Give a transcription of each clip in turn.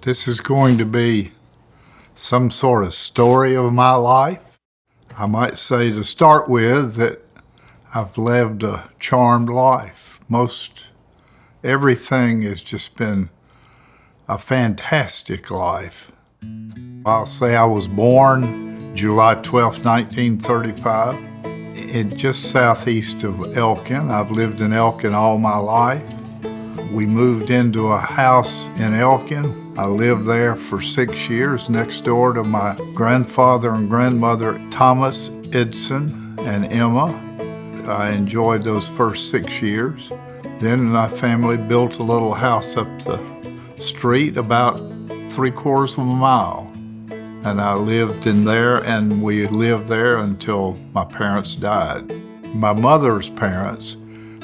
This is going to be some sort of story of my life. I might say to start with that I've lived a charmed life. Most everything has just been a fantastic life. I'll say I was born July 12, 1935, just southeast of Elkin. I've lived in Elkin all my life. We moved into a house in Elkin. I lived there for 6 years next door to my grandfather and grandmother, Thomas, Eidson, and Emma. I enjoyed those first 6 years. Then my family built a little house up the street about 3/4 of a mile. And I lived in there, and we lived there until my parents died. My mother's parents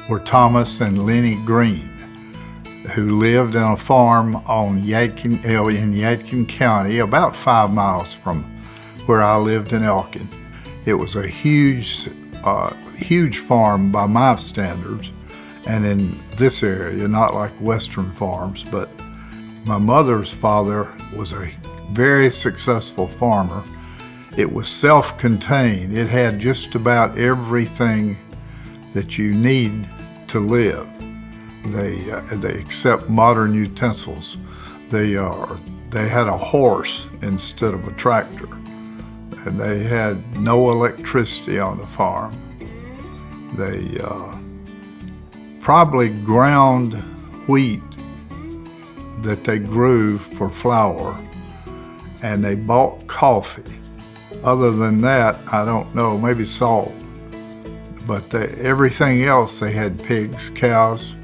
were Thomas and Lenny Green, who lived in a farm in Yadkin County, about 5 miles from where I lived in Elkin. It was a huge farm by my standards, and in this area, not like Western farms, but my mother's father was a very successful farmer. It was self-contained. It had just about everything that you need to live. They accept modern utensils. They had a horse instead of a tractor, and they had no electricity on the farm. They probably ground wheat that they grew for flour, and they bought coffee. Other than that, I don't know, maybe salt. But everything else, they had pigs, cows,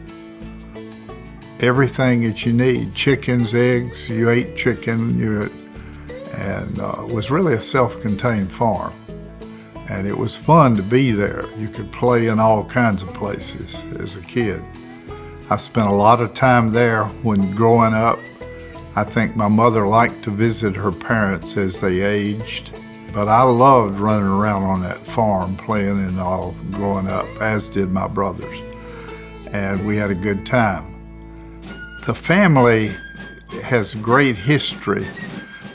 everything that you need, chickens, eggs. You ate chicken, and it was really a self-contained farm. And it was fun to be there. You could play in all kinds of places as a kid. I spent a lot of time there when growing up. I think my mother liked to visit her parents as they aged, but I loved running around on that farm, playing and all growing up, as did my brothers. And we had a good time. The family has great history,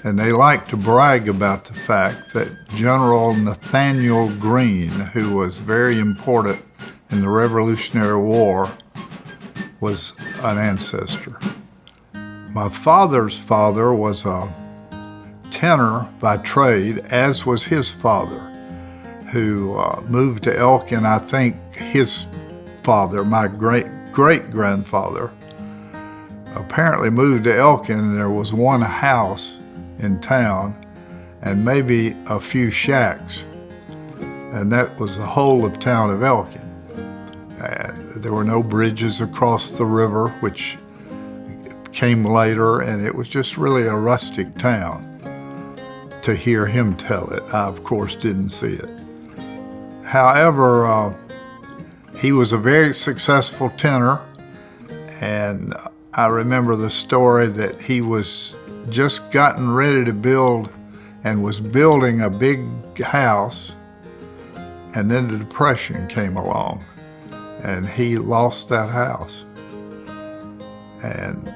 and they like to brag about the fact that General Nathaniel Greene, who was very important in the Revolutionary War, was an ancestor. My father's father was a tinner by trade, as was his father, who moved to Elkin. I think his father, my great-grandfather, apparently moved to Elkin, and there was one house in town and maybe a few shacks, and that was the whole of town of Elkin. And there were no bridges across the river, which came later, and it was just really a rustic town. To hear him tell it, I of course didn't see it. However, he was a very successful tinner, and I remember the story that he was just gotten ready to build and was building a big house, and then the Depression came along, and he lost that house. And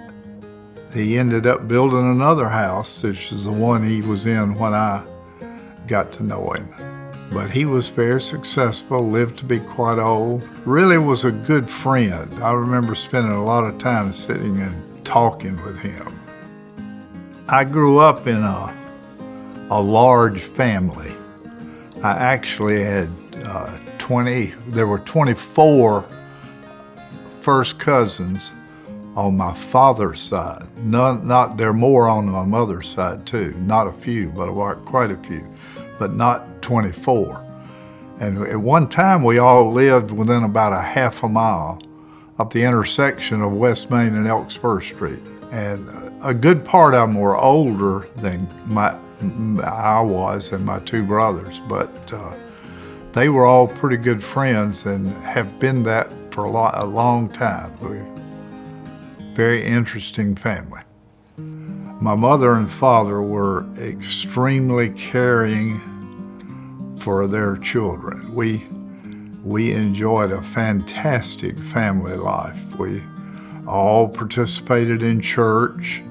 he ended up building another house, which is the one he was in when I got to know him. But he was very successful, lived to be quite old, really was a good friend. I remember spending a lot of time sitting and talking with him. I grew up in a large family. I actually had there were 24 first cousins on my father's side. There are more on my mother's side too. Not a few, but quite a few, but not 24. And at one time we all lived within about a half a mile up the intersection of West Main and Elk Spur Street. And a good part of them were older than I was and my two brothers, but they were all pretty good friends and have been that for a long time. very interesting family. My mother and father were extremely caring for their children. We enjoyed a fantastic family life. We all participated in church,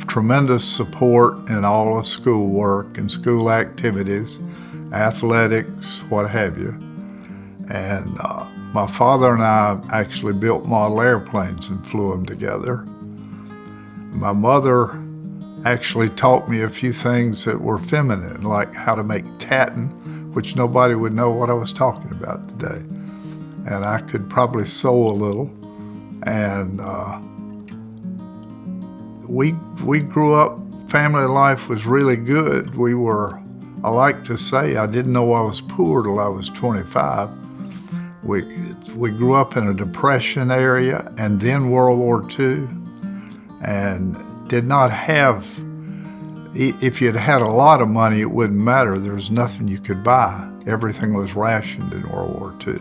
tremendous support in all the schoolwork and school activities, athletics, what have you. And my father and I actually built model airplanes and flew them together. My mother actually taught me a few things that were feminine, like how to make tatting, which nobody would know what I was talking about today. And I could probably sew a little. And we grew up, family life was really good. I like to say, I didn't know I was poor till I was 25. We grew up in a Depression area and then World War II, and did not have, if you'd had a lot of money, it wouldn't matter. There was nothing you could buy. Everything was rationed in World War II.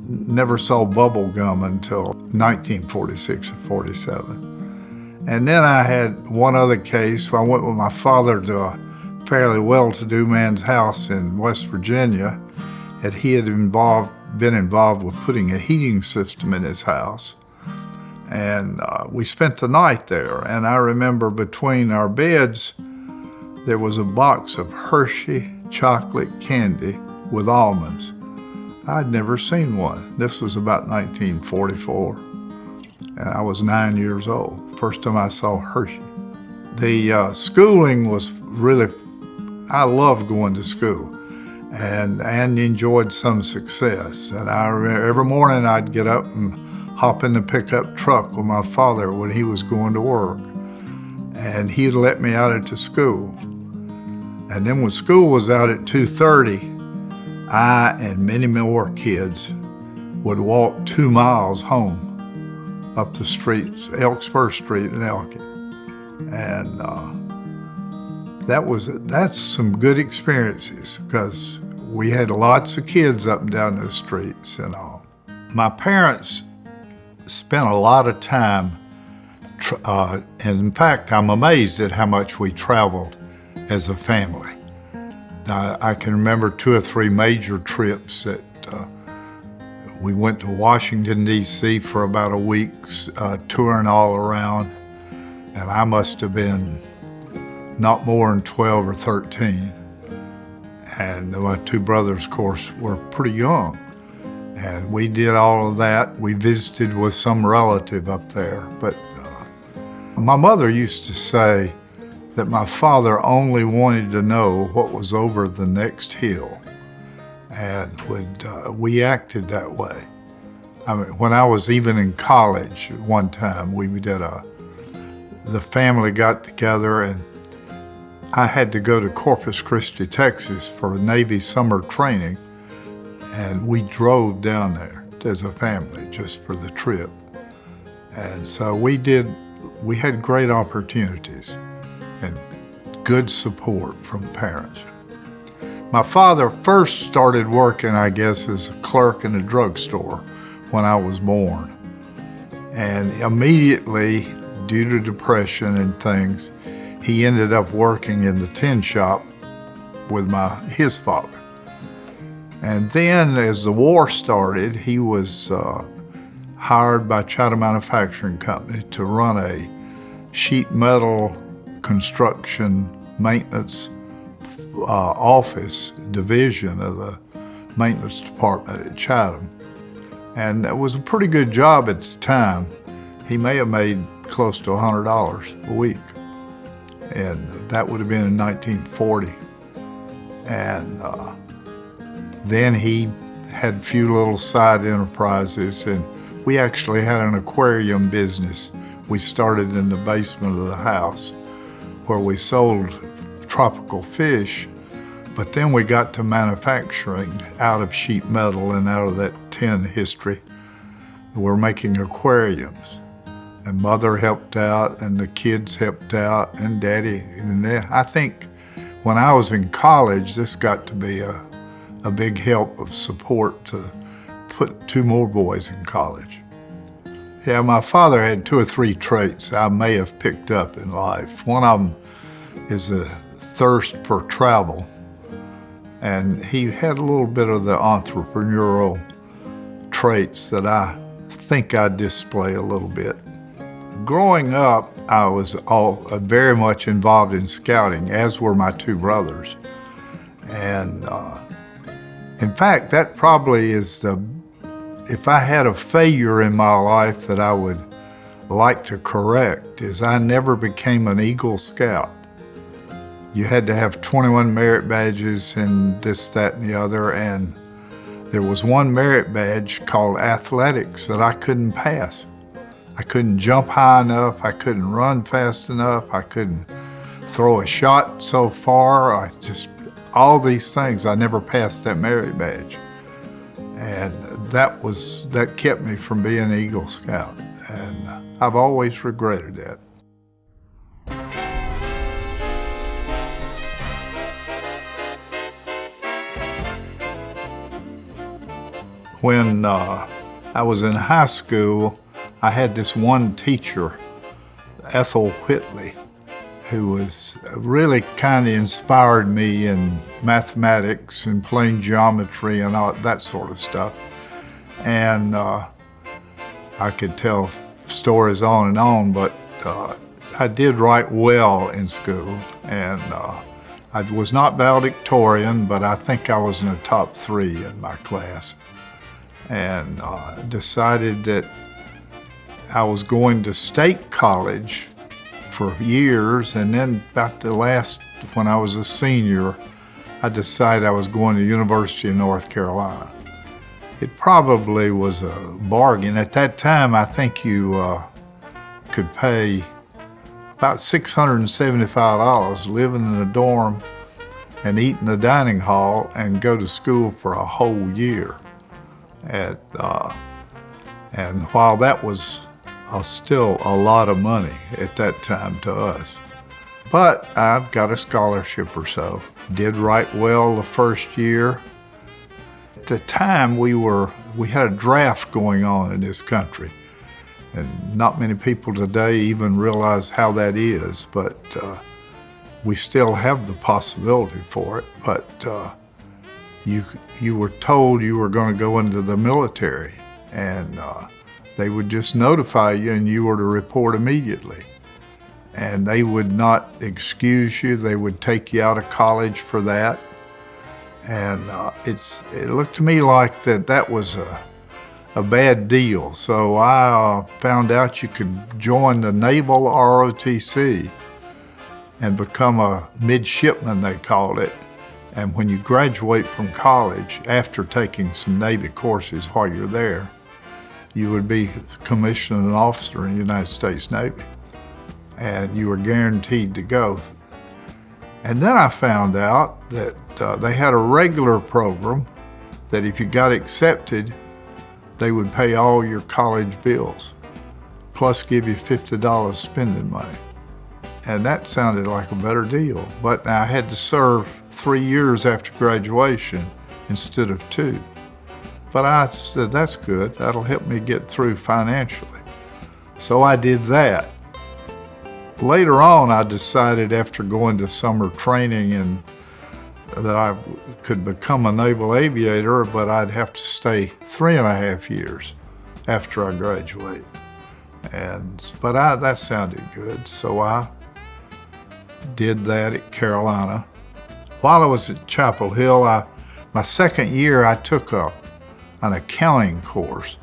Never saw bubble gum until 1946 or 47. And then I had one other case where I went with my father to a fairly well-to-do man's house in West Virginia, that he had been involved with putting a heating system in his house. And we spent the night there. And I remember between our beds, there was a box of Hershey chocolate candy with almonds. I'd never seen one. This was about 1944. And I was 9 years old. First time I saw Hershey. The schooling was really, I loved going to school and enjoyed some success. And I remember every morning I'd get up and hop in the pickup truck with my father when he was going to work. And he'd let me out into school. And then when school was out at 2:30, I and many more kids would walk 2 miles home up the streets, Elksburg Street in Elkin. And that's some good experiences, because we had lots of kids up and down those streets and all. My parents spent a lot of time, and in fact, I'm amazed at how much we traveled as a family. I can remember 2 or 3 major trips that we went to Washington, D.C. for about a week, touring all around, and I must have been not more than 12 or 13. And my 2 brothers, of course, were pretty young. And we did all of that. We visited with some relative up there. But my mother used to say that my father only wanted to know what was over the next hill. And we acted that way. I mean, when I was even in college, one time the family got together, and I had to go to Corpus Christi, Texas for Navy summer training. And we drove down there as a family just for the trip. And so we had great opportunities and good support from parents. My father first started working, I guess, as a clerk in a drugstore when I was born. And immediately, due to depression and things, he ended up working in the tin shop with his father. And then as the war started, he was hired by China Manufacturing Company to run a sheet metal construction maintenance office division of the maintenance department at Chatham. And that was a pretty good job at the time. He may have made close to $100 a week. And that would have been in 1940. And then he had a few little side enterprises, and we actually had an aquarium business. We started in the basement of the house where we sold tropical fish, but then we got to manufacturing out of sheet metal and out of that tin history. We're making aquariums, and Mother helped out, and the kids helped out, and Daddy. And I think when I was in college, this got to be a big help of support to put 2 more boys in college. Yeah, my father had 2 or 3 traits I may have picked up in life. One of them is a thirst for travel, and he had a little bit of the entrepreneurial traits that I think I display a little bit. Growing up, I was very much involved in scouting, as were my 2 brothers. And in fact, that probably is if I had a failure in my life that I would like to correct, is I never became an Eagle Scout. You had to have 21 merit badges and this, that, and the other, and there was one merit badge called athletics that I couldn't pass. I couldn't jump high enough, I couldn't run fast enough, I couldn't throw a shot so far, all these things, I never passed that merit badge. And that kept me from being an Eagle Scout, and I've always regretted that. When I was in high school, I had this one teacher, Ethel Whitley, who was really kind of inspired me in mathematics and plane geometry and all that sort of stuff. And I could tell stories on and on, but I did write well in school, and I was not valedictorian, but I think I was in the top 3 in my class. And decided that I was going to state college for years, and then when I was a senior, I decided I was going to the University of North Carolina. It probably was a bargain. At that time, I think you could pay about $675 living in a dorm and eat in the dining hall and go to school for a whole year. And while that was still a lot of money at that time to us, but I've got a scholarship or so. Did write well the first year. At the time, we had a draft going on in this country, and not many people today even realize how that is, but we still have the possibility for it. But you were told you were going to go into the military, and they would just notify you and you were to report immediately. And they would not excuse you, they would take you out of college for that. And it looked to me like that was a bad deal. So I found out you could join the Naval ROTC and become a midshipman, they called it. And when you graduate from college, after taking some Navy courses while you're there, you would be commissioned an officer in the United States Navy. And you were guaranteed to go. And then I found out that they had a regular program that if you got accepted, they would pay all your college bills, plus give you $50 spending money. And that sounded like a better deal. But I had to serve 3 years after graduation instead of 2. But I said, that's good, that'll help me get through financially. So I did that. Later on, I decided after going to summer training and that I could become a naval aviator, but I'd have to stay 3.5 years after I graduated. But that sounded good, so I did that at Carolina. While I was at Chapel Hill, my second year, I took an accounting course,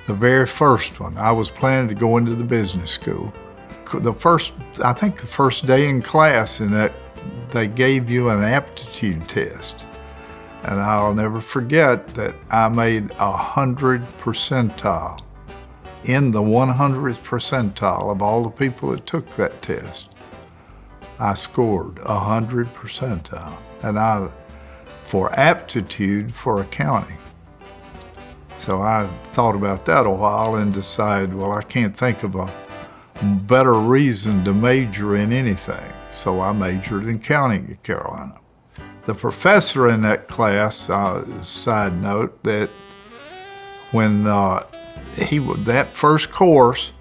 the very first one. I was planning to go into the business school. I think the first day in class in that, they gave you an aptitude test. And I'll never forget that I made 100 percentile, in the 100th percentile of all the people that took that test. I scored 100 percentile, and for aptitude for accounting. So I thought about that a while and decided, well, I can't think of a better reason to major in anything. So I majored in accounting at Carolina. The professor in that class, side note, that when that first course,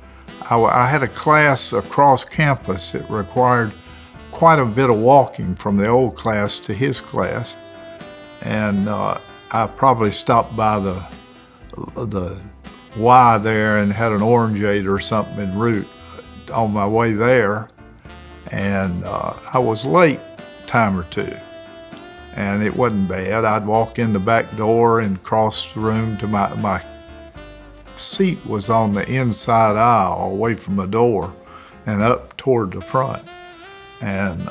I had a class across campus that required quite a bit of walking from the old class to his class. And I probably stopped by the Y there and had an orangeade or something en route on my way there. And I was late a time or two. And it wasn't bad. I'd walk in the back door and cross the room to my seat was on the inside aisle away from the door and up toward the front. And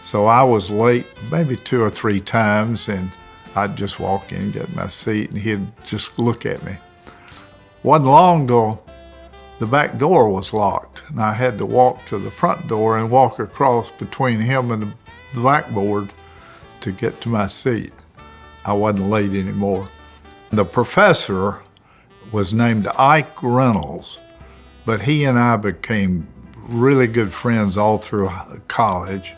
so I was late maybe 2 or 3 times, and I'd just walk in, get my seat, and he'd just look at me. Wasn't long till the back door was locked, and I had to walk to the front door and walk across between him and the blackboard to get to my seat. I wasn't late anymore. The professor was named Ike Reynolds, but he and I became really good friends all through college.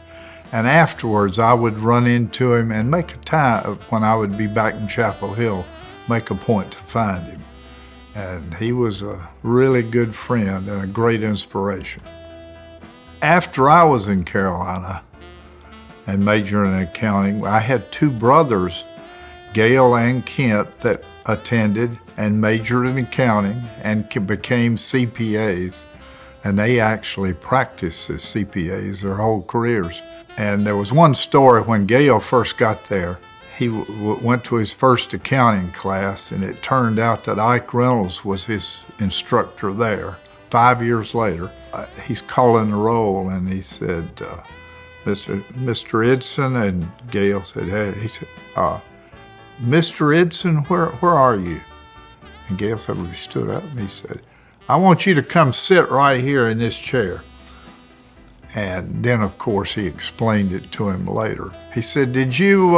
And afterwards, I would run into him and make a time, when I would be back in Chapel Hill, make a point to find him. And he was a really good friend and a great inspiration. After I was in Carolina and majoring in accounting, I had 2 brothers, Gail and Kent, that attended and majored in accounting and became CPAs. And they actually practiced as CPAs their whole careers. And there was one story when Gail first got there. He went to his first accounting class, and it turned out that Ike Reynolds was his instructor there. 5 years later, he's calling the roll, and he said, Mr. Eidson, and Gail said, hey, he said, Mr. Eidson, where are you? And Gail said, well, he stood up, and he said, I want you to come sit right here in this chair. And then, of course, he explained it to him later. He said, did you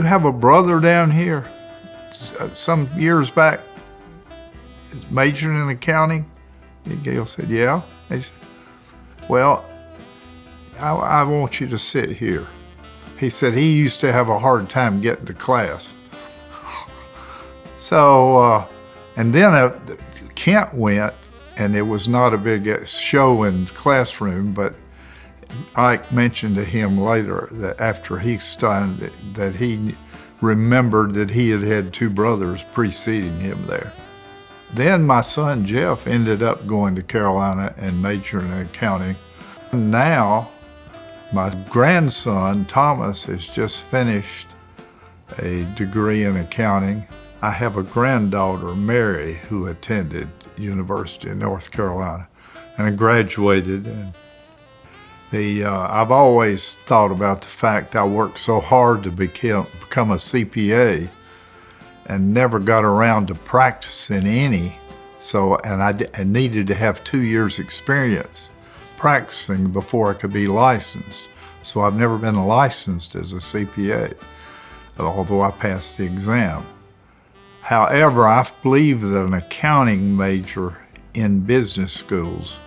have a brother down here some years back majoring in accounting? And Gail said, yeah. He said, well, I want you to sit here. He said he used to have a hard time getting to class. So, and then Kent went, and it was not a big show in the classroom, but Ike mentioned to him later that after he studied that he remembered that he had had 2 brothers preceding him there. Then my son Jeff ended up going to Carolina and majoring in accounting. Now my grandson Thomas has just finished a degree in accounting. I have a granddaughter, Mary, who attended University in North Carolina and graduated. And I've always thought about the fact I worked so hard to become a CPA and never got around to practicing any. And I needed to have 2 years experience practicing before I could be licensed. So I've never been licensed as a CPA, although I passed the exam. However, I believe that an accounting major in business schools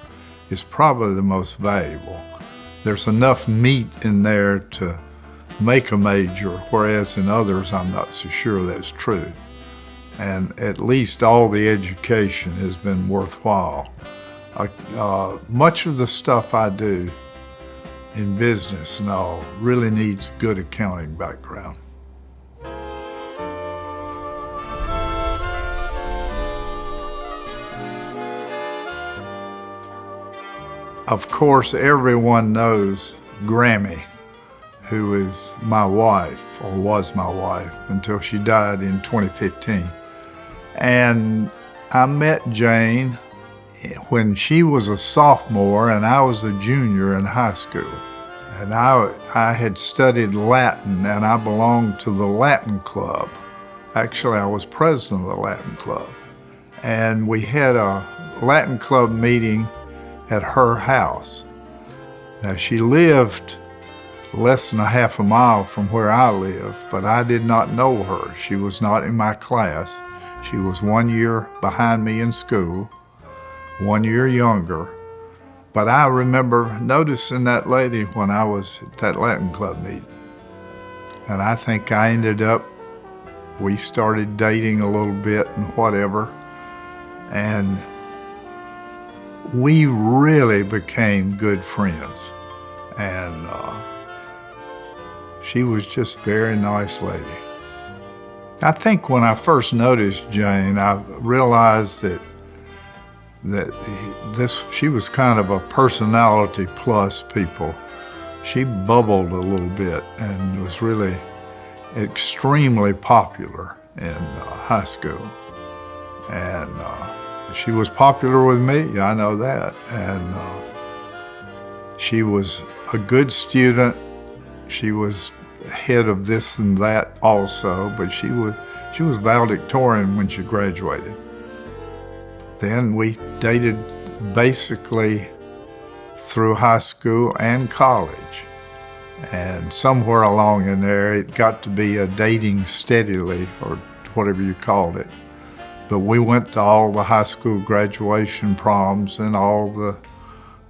is probably the most valuable. There's enough meat in there to make a major, whereas in others I'm not so sure that's true. And at least all the education has been worthwhile. Much of the stuff I do in business and all really needs good accounting background. Of course, everyone knows Grammy, who is my wife, or was my wife, until she died in 2015. And I met Jane when she was a sophomore and I was a junior in high school. And I had studied Latin, and I belonged to the Latin Club. Actually, I was president of the Latin Club. And we had a Latin Club meeting at her house. Now, she lived less than a half a mile from where I live, but I did not know her. She was not in my class. She was 1 year behind me in school, 1 year younger. But I remember noticing that lady when I was at that Latin Club meeting. And I think I ended up We started dating a little bit and whatever, and we really became good friends. And she was just a very nice lady. I think when I first noticed Jane, I realized that she was kind of a personality plus people. She bubbled a little bit and was really extremely popular in high school. And she was popular with me, I know that. And she was a good student. She was head of this and that also, but she was valedictorian when she graduated. Then we dated basically through high school and college. And somewhere along in there, it got to be a dating steadily, or whatever you called it. But we went to all the high school graduation proms and all the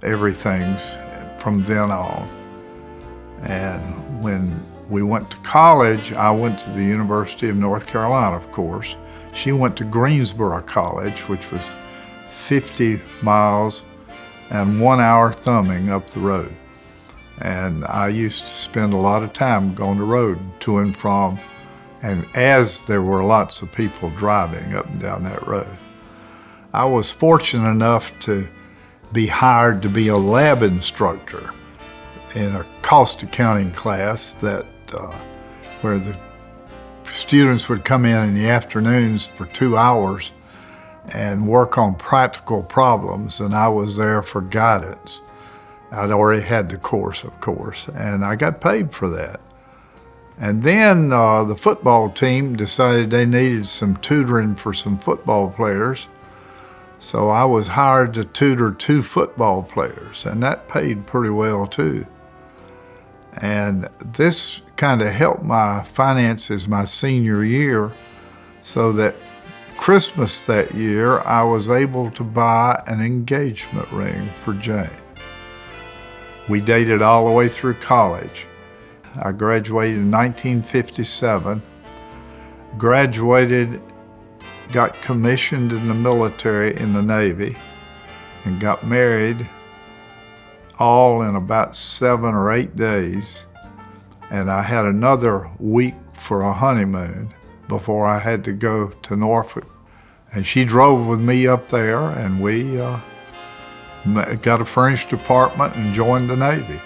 everythings from then on. And when we went to college, I went to the University of North Carolina, of course. She went to Greensboro College, which was 50 miles and 1 hour thumbing up the road. And I used to spend a lot of time on the road to and from, and as there were lots of people driving up and down that road. I was fortunate enough to be hired to be a lab instructor in a cost accounting class that where the students would come in the afternoons for 2 hours and work on practical problems, and I was there for guidance. I'd already had the course, of course, and I got paid for that. And then the football team decided they needed some tutoring for some football players, so I was hired to tutor 2 football players, and that paid pretty well too. And this kind of helped my finances my senior year, so that Christmas that year I was able to buy an engagement ring for Jane. We dated all the way through college. I graduated in 1957, graduated, got commissioned in the military in the Navy, and got married all in about 7 or 8 days. And I had another week for a honeymoon before I had to go to Norfolk. And she drove with me up there, and we got a furnished apartment and joined the Navy.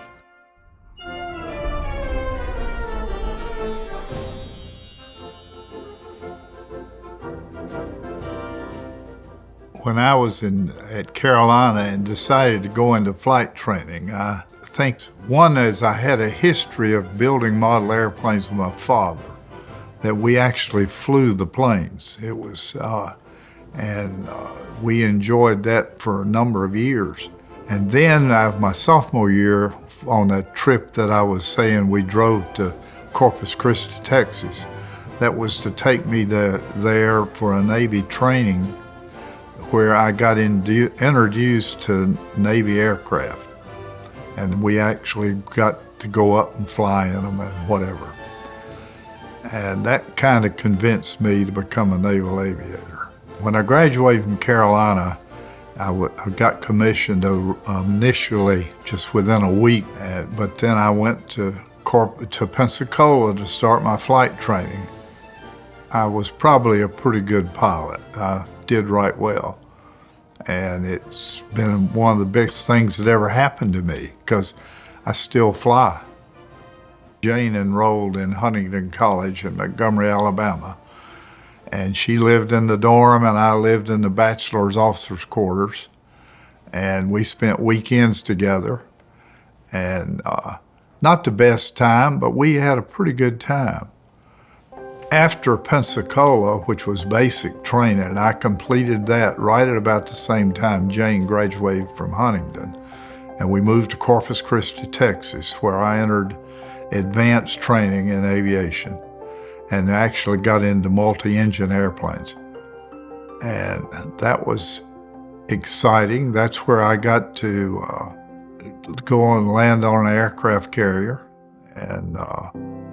When I was at Carolina and decided to go into flight training, I think one is I had a history of building model airplanes with my father, that we actually flew the planes. It was, we enjoyed that for a number of years. And then my sophomore year, on that trip that I was saying, we drove to Corpus Christi, Texas. That was to take me there for a Navy training where I got introduced to Navy aircraft. And we actually got to go up and fly in them and whatever. And that kind of convinced me to become a naval aviator. When I graduated from Carolina, I got commissioned initially just within a week, but then I went to Pensacola to start my flight training. I was probably a pretty good pilot. I did right well. And it's been one of the biggest things that ever happened to me, because I still fly. Jane enrolled in Huntington College in Montgomery, Alabama. And she lived in the dorm, and I lived in the bachelor's officers' quarters. And we spent weekends together. And not the best time, but we had a pretty good time. After Pensacola, which was basic training, I completed that right at about the same time Jane graduated from Huntington. And we moved to Corpus Christi, Texas, where I entered advanced training in aviation and actually got into multi-engine airplanes. And that was exciting. That's where I got to go and land on an aircraft carrier. And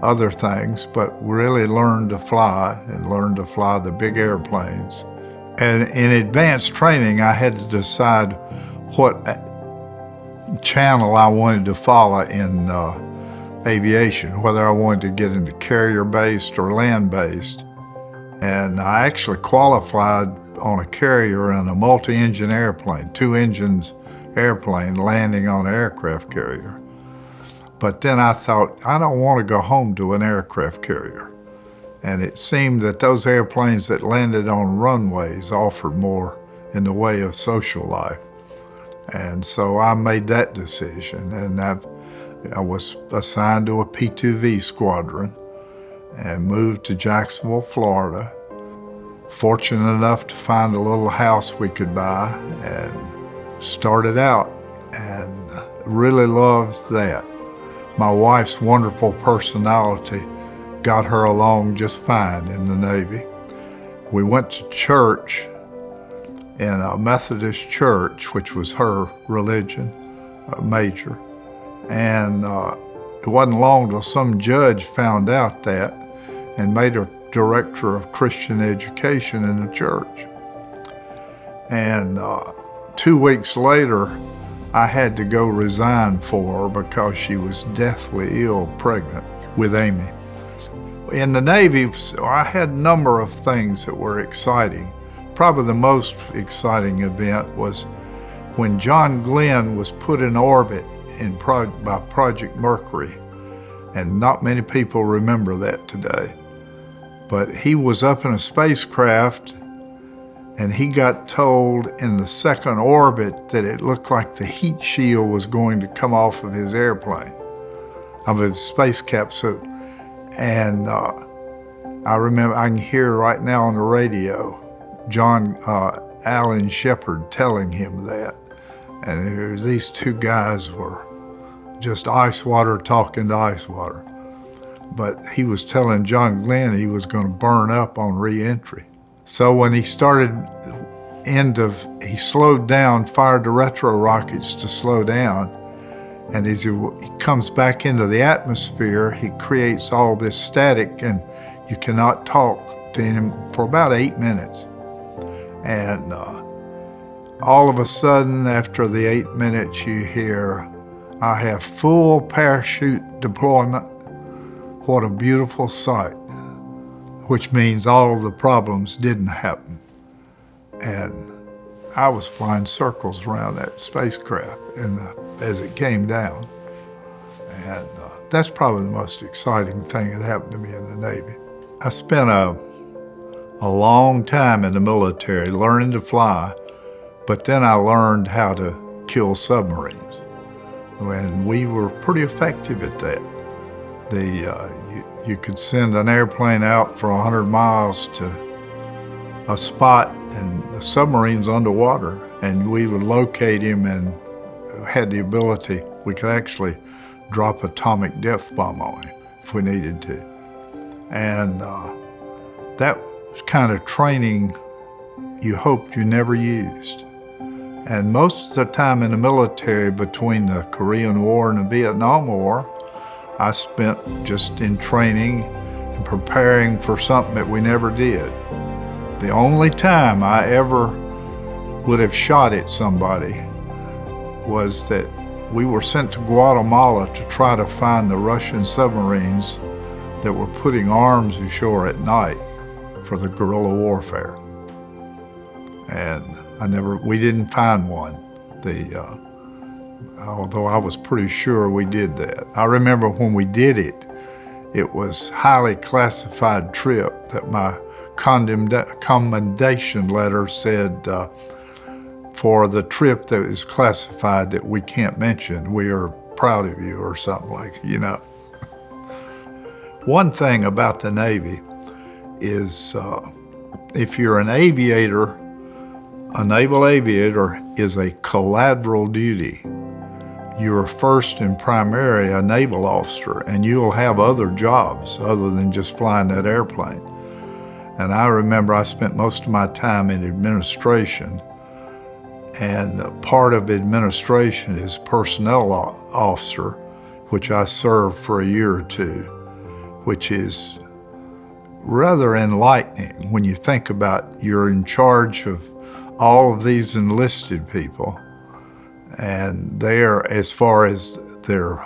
other things, but really learned to fly and learned to fly the big airplanes. And in advanced training, I had to decide what channel I wanted to follow in aviation, whether I wanted to get into carrier-based or land-based. And I actually qualified on a carrier in a multi-engine airplane, 2 engines airplane landing on an aircraft carrier. But then I thought, I don't want to go home to an aircraft carrier. And it seemed that those airplanes that landed on runways offered more in the way of social life. And so I made that decision, and I was assigned to a P-2V squadron and moved to Jacksonville, Florida. Fortunate enough to find a little house we could buy and started out, and really loved that. My wife's wonderful personality got her along just fine in the Navy. We went to church in a Methodist church, which was her religion, major. And it wasn't long till some judge found out that and made her director of Christian education in the church. And 2 weeks later, I had to go resign for her because she was deathly ill, pregnant with Amy. In the Navy, I had a number of things that were exciting. Probably the most exciting event was when John Glenn was put in orbit by Project Mercury, and not many people remember that today. But he was up in a spacecraft, and he got told in the second orbit that it looked like the heat shield was going to come off of his airplane, of his space capsule. And I remember, I can hear right now on the radio, John Alan Shepard telling him that. And there was these 2 guys were just ice water talking to ice water. But he was telling John Glenn he was going to burn up on re-entry. So when he started, he slowed down, fired the retro rockets to slow down. And as he comes back into the atmosphere, he creates all this static, and you cannot talk to him for about 8 minutes. And all of a sudden, after the 8 minutes, you hear, "I have full parachute deployment. What a beautiful sight," which means all of the problems didn't happen. And I was flying circles around that spacecraft as it came down. And that's probably the most exciting thing that happened to me in the Navy. I spent a long time in the military learning to fly, but then I learned how to kill submarines. And we were pretty effective at that. You could send an airplane out for 100 miles to a spot, and the submarine's underwater, and we would locate him and had the ability, we could actually drop atomic death bomb on him if we needed to. And that kind of training you hoped you never used. And most of the time in the military, between the Korean War and the Vietnam War, I spent just in training and preparing for something that we never did. The only time I ever would have shot at somebody was that we were sent to Guatemala to try to find the Russian submarines that were putting arms ashore at night for the guerrilla warfare. And we didn't find one. Although I was pretty sure we did that. I remember when we did it, it was highly classified trip that my commendation letter said, for the trip that is classified that we can't mention, we are proud of you, or something like, One thing about the Navy is if you're an aviator, a naval aviator is a collateral duty. You're first and primary a naval officer, and you'll have other jobs other than just flying that airplane. And I remember I spent most of my time in administration, and part of administration is personnel officer, which I served for a year or two. which is rather enlightening when you think about you're in charge of all of these enlisted people, and they're, as far as their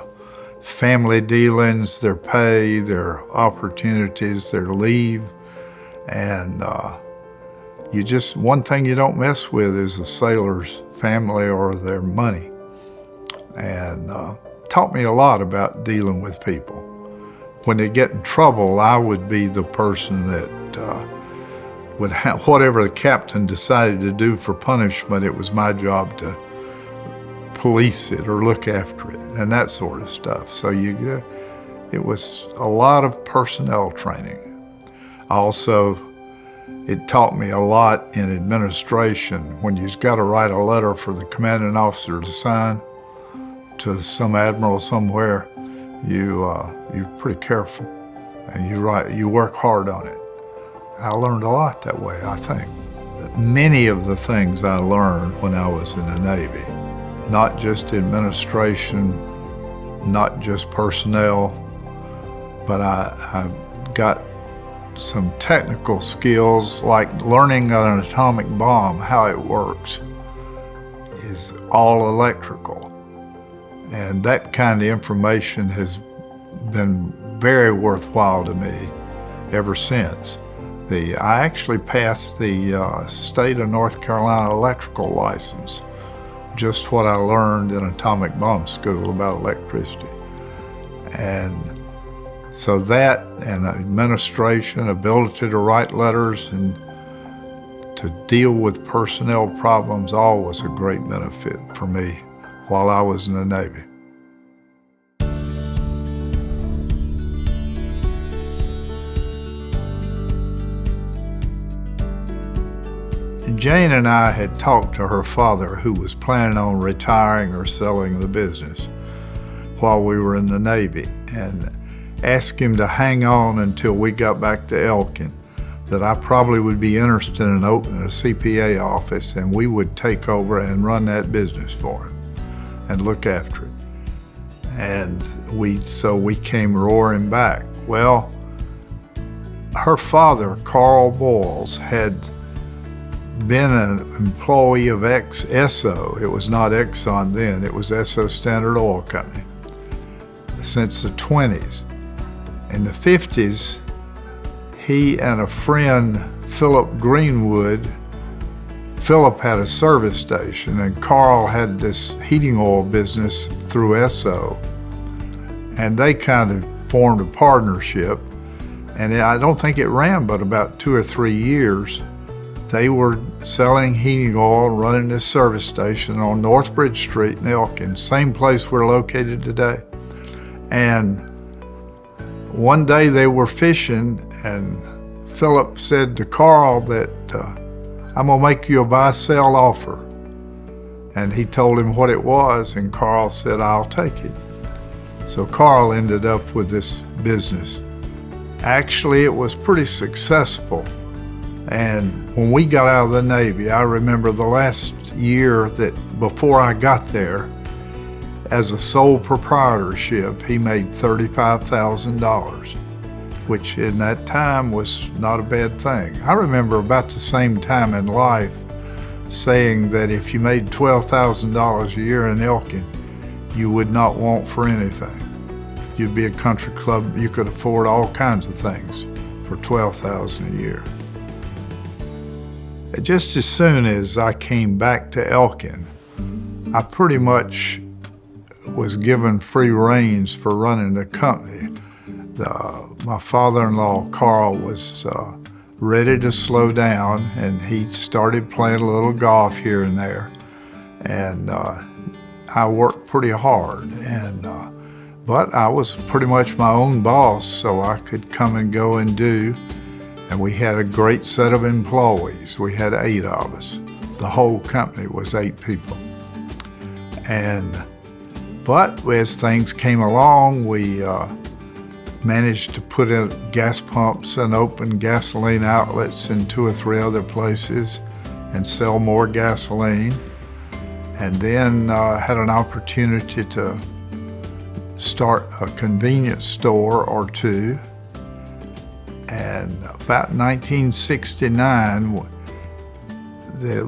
family dealings, their pay, their opportunities, their leave, and one thing you don't mess with is a sailor's family or their money. And taught me a lot about dealing with people. When they get in trouble, I would be the person that would have whatever the captain decided to do for punishment, it was my job to police it or look after it and that sort of stuff. So it was a lot of personnel training. Also, it taught me a lot in administration. When you've got to write a letter for the commanding officer to sign to some admiral somewhere, you're pretty careful and you work hard on it. I learned a lot that way, I think. Many of the things I learned when I was in the Navy, not just administration, not just personnel, but I got some technical skills like learning an atomic bomb, how it works, is all electrical. And that kind of information has been very worthwhile to me ever since. I actually passed the state of North Carolina electrical license, just what I learned in atomic bomb school about electricity. And so that and administration, ability to write letters and to deal with personnel problems, all was a great benefit for me while I was in the Navy. Jane and I had talked to her father, who was planning on retiring or selling the business while we were in the Navy, and asked him to hang on until we got back to Elkin, that I probably would be interested in opening a CPA office and we would take over and run that business for him and look after it. And so we came roaring back. Well, her father, Carl Boyles, had been an employee of Esso. It was not Exxon then, it was Esso Standard Oil Company, since the 20s. In the 50s, he and a friend, Philip Greenwood, Philip had a service station and Carl had this heating oil business through Esso. And they kind of formed a partnership. And I don't think it ran but about 2 or 3 years. They were selling heating oil, running this service station on North Bridge Street in Elkin, same place we're located today. And one day they were fishing and Philip said to Carl that, I'm gonna make you a buy-sell offer. And he told him what it was and Carl said, I'll take it. So Carl ended up with this business. Actually, it was pretty successful. And when we got out of the Navy, I remember the last year that before I got there, as a sole proprietorship, he made $35,000, which in that time was not a bad thing. I remember about the same time in life saying that if you made $12,000 a year in Elkin, you would not want for anything. You'd be a country club, you could afford all kinds of things for $12,000 a year. Just as soon as I came back to Elkin, I pretty much was given free reins for running the company. My father-in-law, Carl, was ready to slow down, and he started playing a little golf here and there. And I worked pretty hard, but I was pretty much my own boss, so I could come and go and do. And we had a great set of employees. We had 8 of us. The whole company was 8 people. But as things came along, we managed to put in gas pumps and open gasoline outlets in 2 or 3 other places and sell more gasoline. And then had an opportunity to start a convenience store or 2 And about 1969, the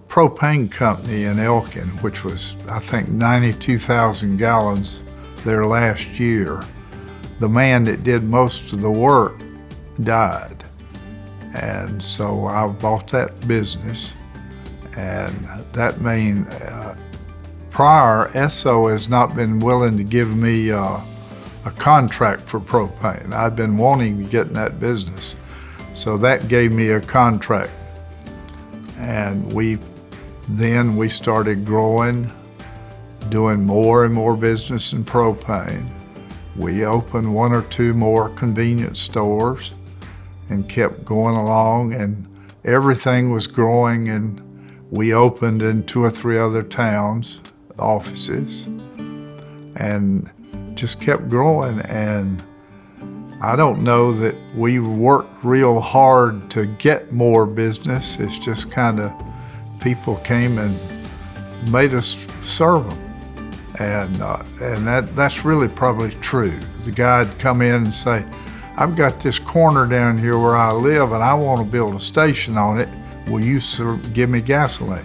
propane company in Elkin, which was, I think, 92,000 gallons their last year, the man that did most of the work died. And so I bought that business, and that means prior, Esso has not been willing to give me a contract for propane. I'd been wanting to get in that business, so that gave me a contract. And we started growing, doing more and more business in propane. We opened one or two more convenience stores and kept going along, and everything was growing, and we opened in 2 or 3 other towns, offices, and just kept growing. And I don't know that we worked real hard to get more business. It's just kind of people came and made us serve them. And that's really probably true. The guy'd come in and say, I've got this corner down here where I live and I want to build a station on it. Will you give me gasoline?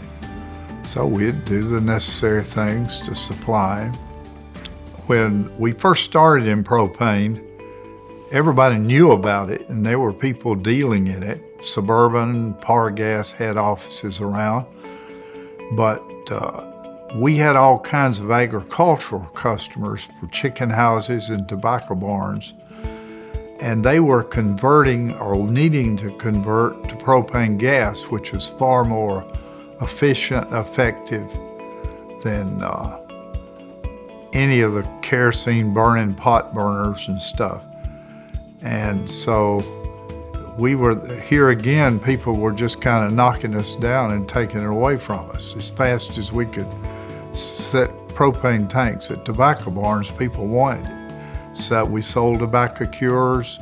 So we'd do the necessary things to supply him. When we first started in propane, everybody knew about it, and there were people dealing in it. Suburban, Power Gas had offices around, but we had all kinds of agricultural customers for chicken houses and tobacco barns, and they were converting or needing to convert to propane gas, which was far more efficient, effective than any of the kerosene burning pot burners and stuff. And so we were here again, people were just kind of knocking us down and taking it away from us. As fast as we could set propane tanks at tobacco barns, people wanted it. So we sold tobacco cures,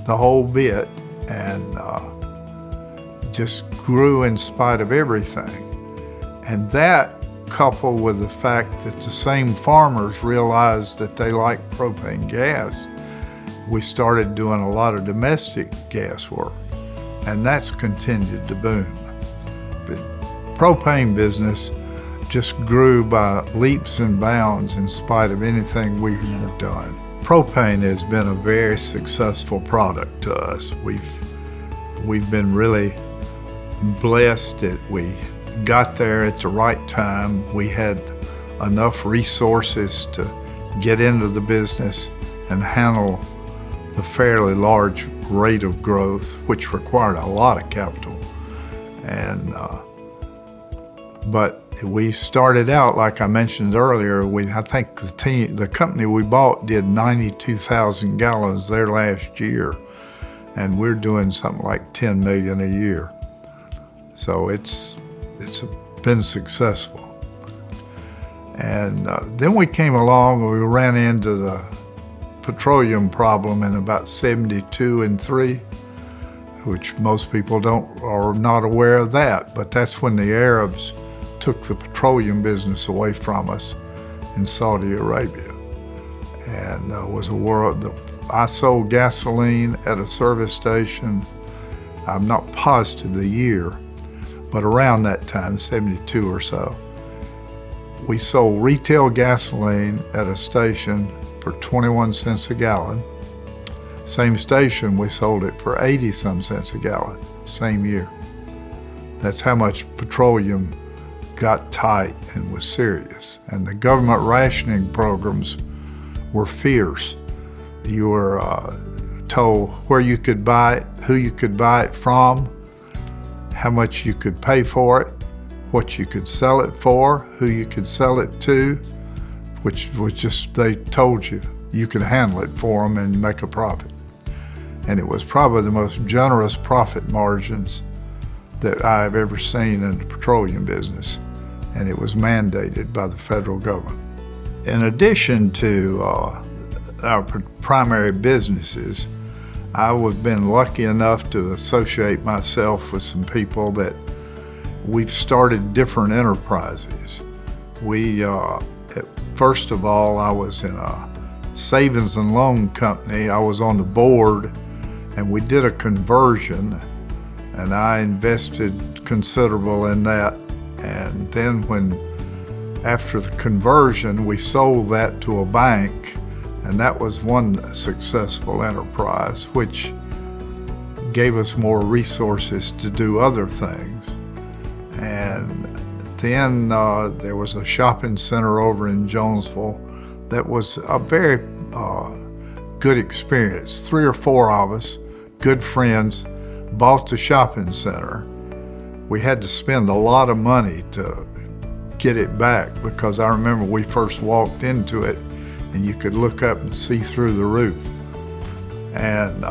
the whole bit, and just grew in spite of everything. And that, coupled with the fact that the same farmers realized that they liked propane gas, we started doing a lot of domestic gas work, and that's continued to boom. The propane business just grew by leaps and bounds in spite of anything we have done. Propane has been a very successful product to us. We've been really blessed that we got there at the right time. We had enough resources to get into the business and handle the fairly large rate of growth, which required a lot of capital. And but we started out, like I mentioned earlier, I think the company we bought did 92,000 gallons their last year, and we're doing something like 10 million a year. So it's been successful. And then we came along and we ran into the petroleum problem in about 72 and 3, which most people are not aware of that, but that's when the Arabs took the petroleum business away from us in Saudi Arabia. And I sold gasoline at a service station. I'm not positive the year, but around that time, 72 or so. We sold retail gasoline at a station for 21 cents a gallon. Same station, we sold it for 80 some cents a gallon, same year. That's how much petroleum got tight and was serious. And the government rationing programs were fierce. You were told where you could buy it, who you could buy it from, how much you could pay for it, what you could sell it for, who you could sell it to, which was just, they told you could handle it for them and make a profit. And it was probably the most generous profit margins that I've ever seen in the petroleum business, and it was mandated by the federal government. In addition to our primary businesses, I've been lucky enough to associate myself with some people that we've started different enterprises. First of all, I was in a savings and loan company. I was on the board, and we did a conversion, and I invested considerable in that. And then after the conversion, we sold that to a bank, and that was one successful enterprise, which gave us more resources to do other things. And then there was a shopping center over in Jonesville that was a very good experience. 3 or 4 of us, good friends, bought the shopping center. We had to spend a lot of money to get it back, because I remember we first walked into it and you could look up and see through the roof. And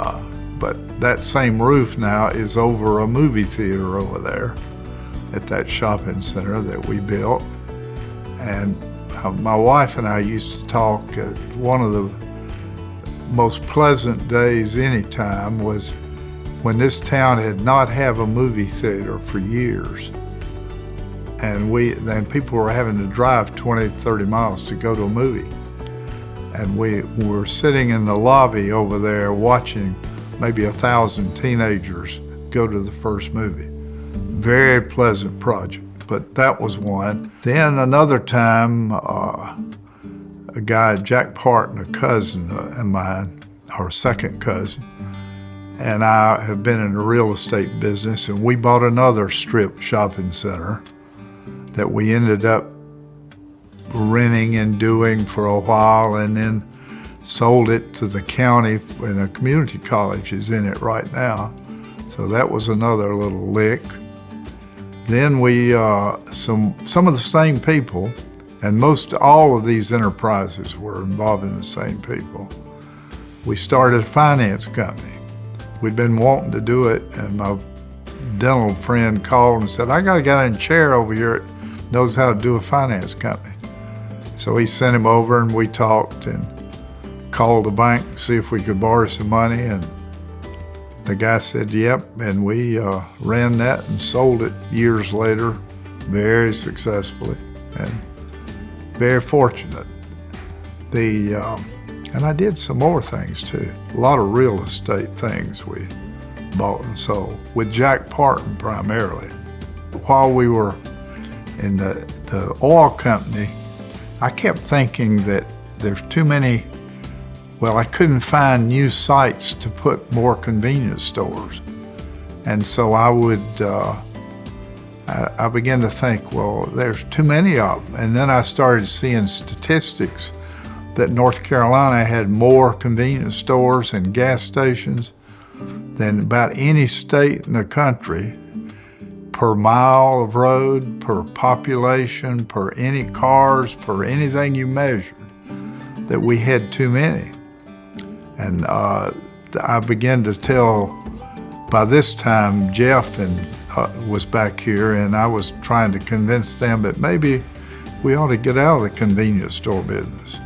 but that same roof now is over a movie theater over there at that shopping center that we built. And my wife and I used to talk. One of the most pleasant days anytime was when this town had not had a movie theater for years. And then people were having to drive 20, 30 miles to go to a movie. And we were sitting in the lobby over there watching maybe 1,000 teenagers go to the first movie. Very pleasant project, but that was one. Then another time, a guy, Jack Parton, a cousin of mine, our second cousin, and I have been in the real estate business, and we bought another strip shopping center that we ended up renting and doing for a while, and then sold it to the county, and a community college is in it right now. So that was another little lick. Then we, some of the same people, and most all of these enterprises were involving the same people. We started a finance company. We'd been wanting to do it, and my dental friend called and said, I got a guy in a chair over here that knows how to do a finance company. So he sent him over, and we talked and called the bank to see if we could borrow some money, and the guy said, yep, and we ran that and sold it years later very successfully and very fortunate. And I did some more things too. A lot of real estate things we bought and sold, with Jack Parton primarily. While we were in the oil company, I kept thinking that there's too many, I couldn't find new sites to put more convenience stores. And so I began to think, there's too many of them. And then I started seeing statistics that North Carolina had more convenience stores and gas stations than about any state in the country, per mile of road, per population, per any cars, per anything you measured, that we had too many. And I began to tell, by this time, Jeff was back here, and I was trying to convince them that maybe we ought to get out of the convenience store business.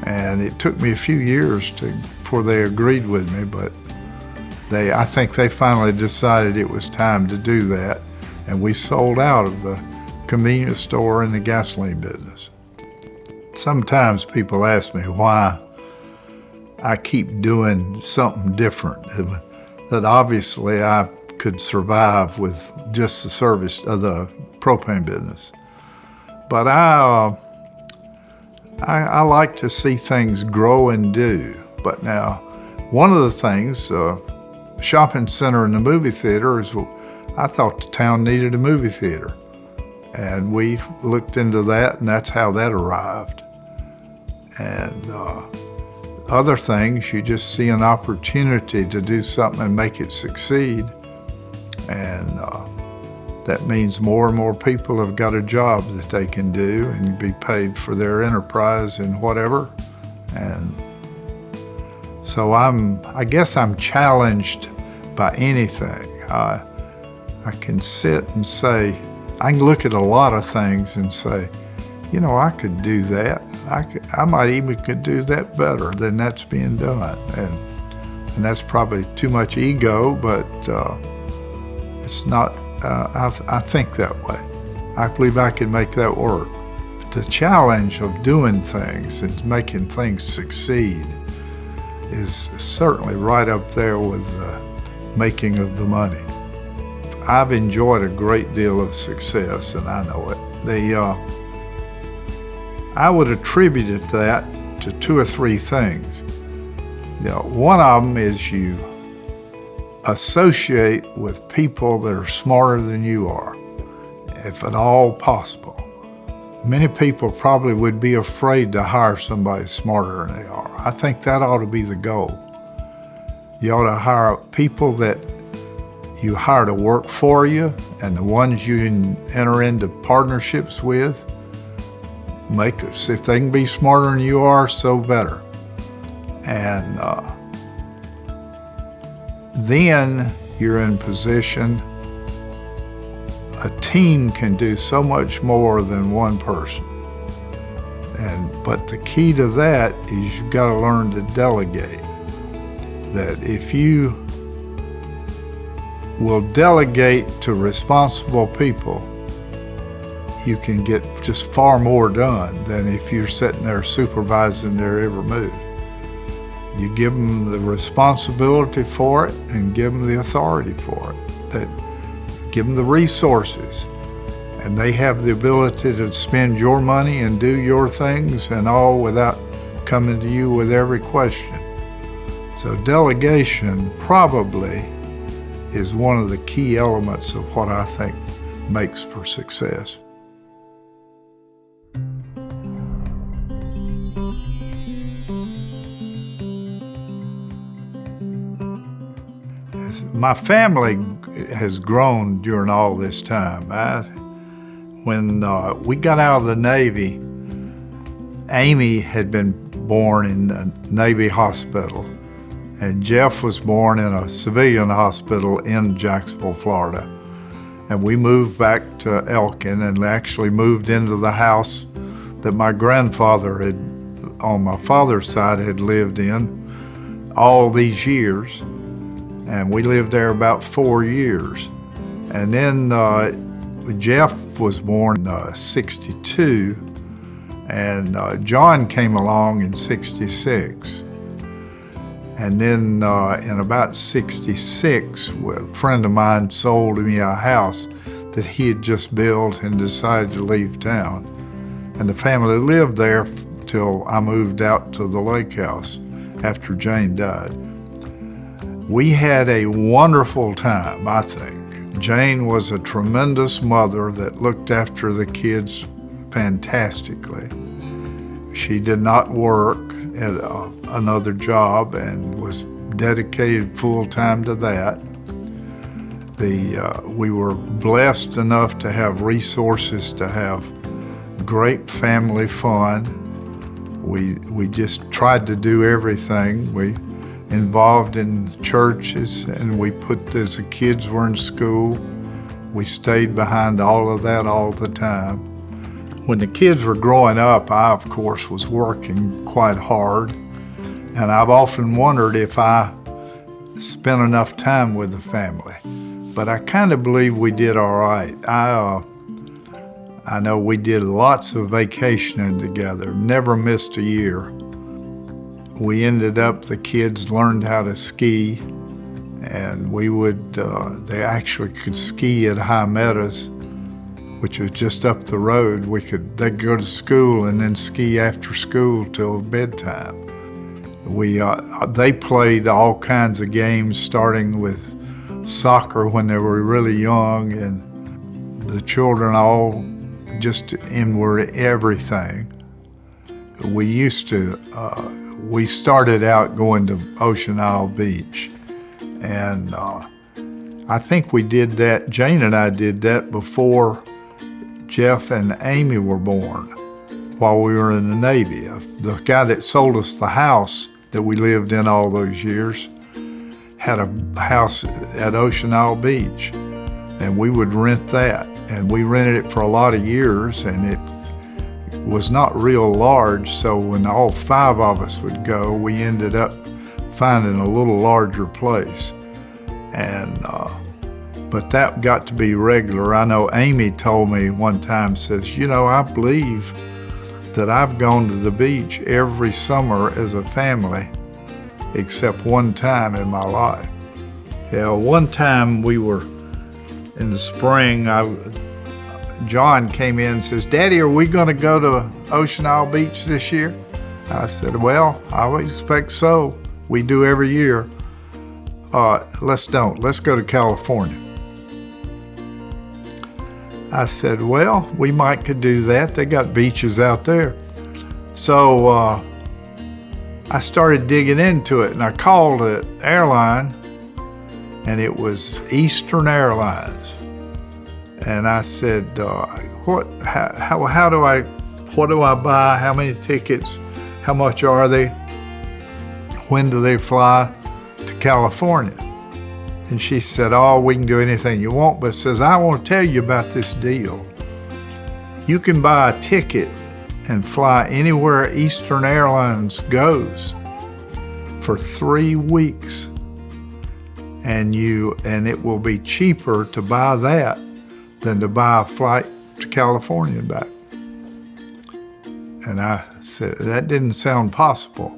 And it took me a few years before they agreed with me, but I think they finally decided it was time to do that, and we sold out of the convenience store and the gasoline business. Sometimes people ask me why I keep doing something different, that obviously I could survive with just the service of the propane business. But I like to see things grow and do. But now, one of the things, shopping center and the movie theater, is I thought the town needed a movie theater. And we looked into that, and that's how that arrived. And other things, you just see an opportunity to do something and make it succeed. And that means more and more people have got a job that they can do and be paid for their enterprise and whatever. And so I guess I'm challenged by anything. I can sit and say, I can look at a lot of things and say, I could do that. I might even could do that better than that's being done. And that's probably too much ego, but it's not, I think that way. I believe I can make that work. The challenge of doing things and making things succeed is certainly right up there with the making of the money. I've enjoyed a great deal of success, and I know it. I would attribute that to two or three things. One of them is you associate with people that are smarter than you are, if at all possible. Many people probably would be afraid to hire somebody smarter than they are. I think that ought to be the goal. You ought to hire people that you hire to work for you, and the ones you enter into partnerships with, make us. If they can be smarter than you are, so better. And then you're in position. A team can do so much more than one person. But the key to that is you've got to learn to delegate. That if you will delegate to responsible people, you can get just far more done than if you're sitting there supervising their every move. You give them the responsibility for it and give them the authority for it. Give them the resources, and they have the ability to spend your money and do your things and all without coming to you with every question. So delegation probably is one of the key elements of what I think makes for success. My family has grown during all this time. When we got out of the Navy, Amy had been born in a Navy hospital, and Jeff was born in a civilian hospital in Jacksonville, Florida. And we moved back to Elkin and actually moved into the house that my grandfather had, on my father's side, had lived in all these years. And we lived there about 4 years. And then Jeff was born in 62, and John came along in 66. And then in about 66, a friend of mine sold me a house that he had just built and decided to leave town. And the family lived there till I moved out to the lake house after Jane died. We had a wonderful time, I think. Jane was a tremendous mother that looked after the kids fantastically. She did not work at another job and was dedicated full-time to that. We were blessed enough to have resources to have great family fun. We just tried to do everything. We involved in churches, and as the kids were in school, we stayed behind all of that all the time. When the kids were growing up, I, of course, was working quite hard, and I've often wondered if I spent enough time with the family. But I kind of believe we did all right. I know we did lots of vacationing together, never missed a year. We the kids learned how to ski, and they actually could ski at High Meadows, which was just up the road. They'd go to school and then ski after school till bedtime. They played all kinds of games, starting with soccer when they were really young, and the children all just were everything. We started out going to Ocean Isle Beach, and I think we did that, Jane and I did that before Jeff and Amy were born, while we were in the Navy. The guy that sold us the house that we lived in all those years had a house at Ocean Isle Beach, and we would rent that. And we rented it for a lot of years, and it was not real large, so when all 5 of us would go, we ended up finding a little larger place. But that got to be regular. I know Amy told me one time, says, I believe that I've gone to the beach every summer as a family except one time in my life. Yeah, one time we were in the spring, John came in and says, "Daddy, are we gonna go to Ocean Isle Beach this year?" I said, "Well, I would expect so. We do every year. Let's go to California." I said, "Well, we might could do that. They got beaches out there." So I started digging into it, and I called the airline, and it was Eastern Airlines. And I said, what do I buy? How many tickets? How much are they? When do they fly to California? And she said, "Oh, we can do anything you want," but says, "I want to tell you about this deal. You can buy a ticket and fly anywhere Eastern Airlines goes for 3 weeks. And it will be cheaper to buy that than to buy a flight to California and back." And I said, that didn't sound possible,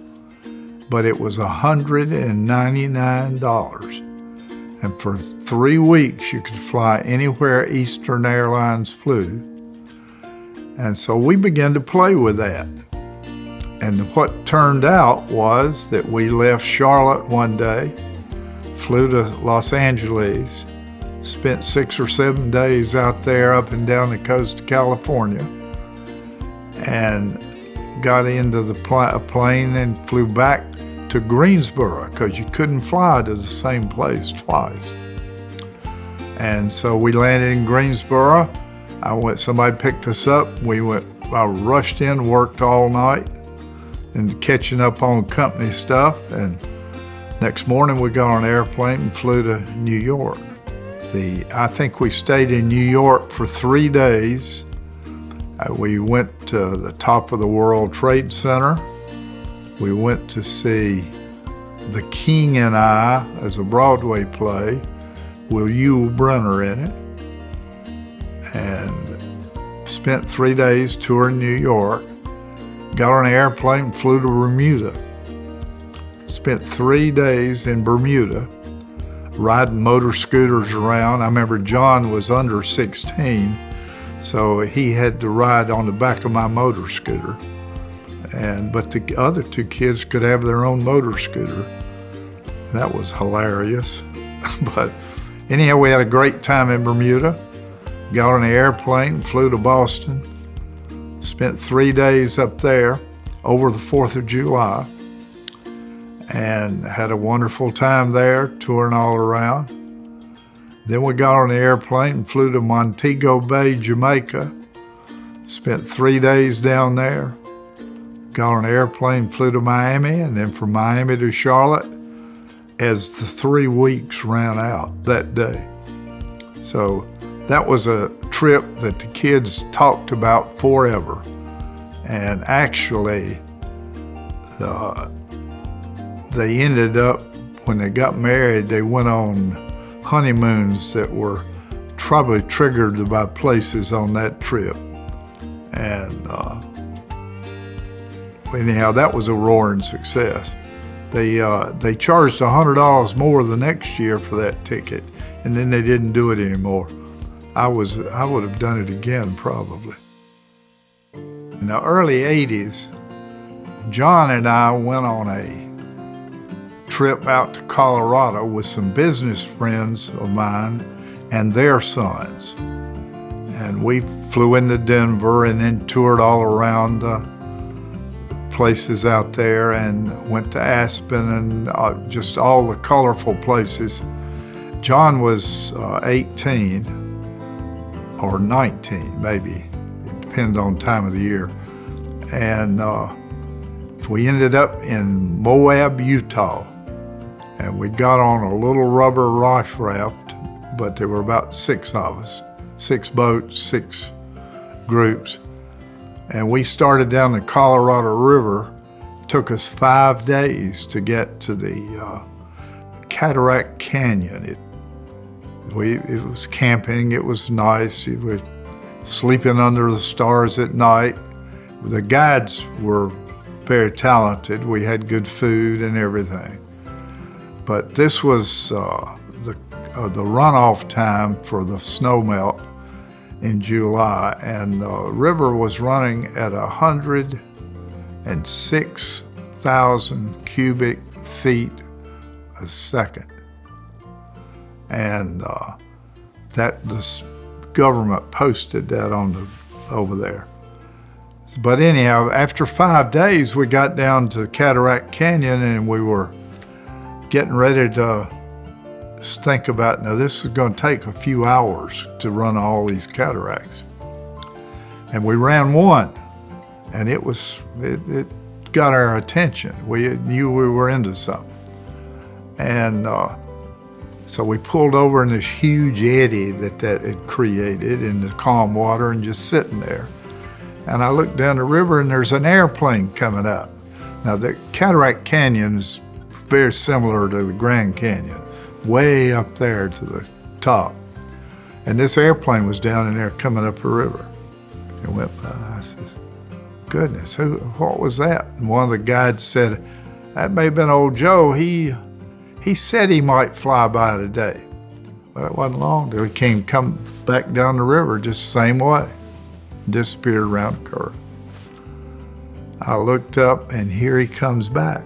but it was $199. And for 3 weeks, you could fly anywhere Eastern Airlines flew. And so we began to play with that. And what turned out was that we left Charlotte one day, flew to Los Angeles, spent 6 or 7 days out there up and down the coast of California, and got into the plane and flew back to Greensboro because you couldn't fly to the same place twice. And so we landed in Greensboro. Somebody picked us up. I rushed in, worked all night and catching up on company stuff. And next morning we got on an airplane and flew to New York. I think we stayed in New York for 3 days. We went to the top of the World Trade Center. We went to see The King and I as a Broadway play with Yul Brynner in it, and spent 3 days touring New York. Got on an airplane and flew to Bermuda. Spent 3 days in Bermuda riding motor scooters around. I remember John was under 16, so he had to ride on the back of my motor scooter. But the other 2 kids could have their own motor scooter. That was hilarious. But anyhow, we had a great time in Bermuda. Got on an airplane, flew to Boston, spent 3 days up there over the 4th of July, and had a wonderful time there, touring all around. Then we got on an airplane and flew to Montego Bay, Jamaica, spent 3 days down there. Got on an airplane, flew to Miami, and then from Miami to Charlotte as the 3 weeks ran out that day. So that was a trip that the kids talked about forever. And actually, they ended up, when they got married, they went on honeymoons that were probably triggered by places on that trip. And anyhow, that was a roaring success. They charged $100 more the next year for that ticket, and then they didn't do it anymore. I would have done it again, probably. In the early 80s, John and I went on a trip out to Colorado with some business friends of mine and their sons. And we flew into Denver and then toured all around the places out there and went to Aspen and just all the colorful places. John was 18 or 19, maybe. It depends on time of the year. And we ended up in Moab, Utah. And we got on a little rubber life raft, but there were about 6 of us, 6 boats, 6 groups. And we started down the Colorado River. It took us 5 days to get to the Cataract Canyon. It was camping, it was nice. We were sleeping under the stars at night. The guides were very talented. We had good food and everything. But this was the runoff time for the snowmelt in July, and the river was running at 106,000 cubic feet a second. And that the government posted that over there. But anyhow, after 5 days, we got down to Cataract Canyon, and we were getting ready to think about, now this is going to take a few hours to run all these cataracts. And we ran one, and it got our attention. We knew we were into something. And so we pulled over in this huge eddy that had created in the calm water and just sitting there. And I looked down the river, and there's an airplane coming up. Now, the Cataract Canyon is very similar to the Grand Canyon, way up there to the top. And this airplane was down in there coming up the river. It went by. I says, goodness, what was that? And one of the guides said, that may have been old Joe. He said he might fly by today. But it wasn't long till he come back down the river just the same way. Disappeared around the curve. I looked up, and here he comes back.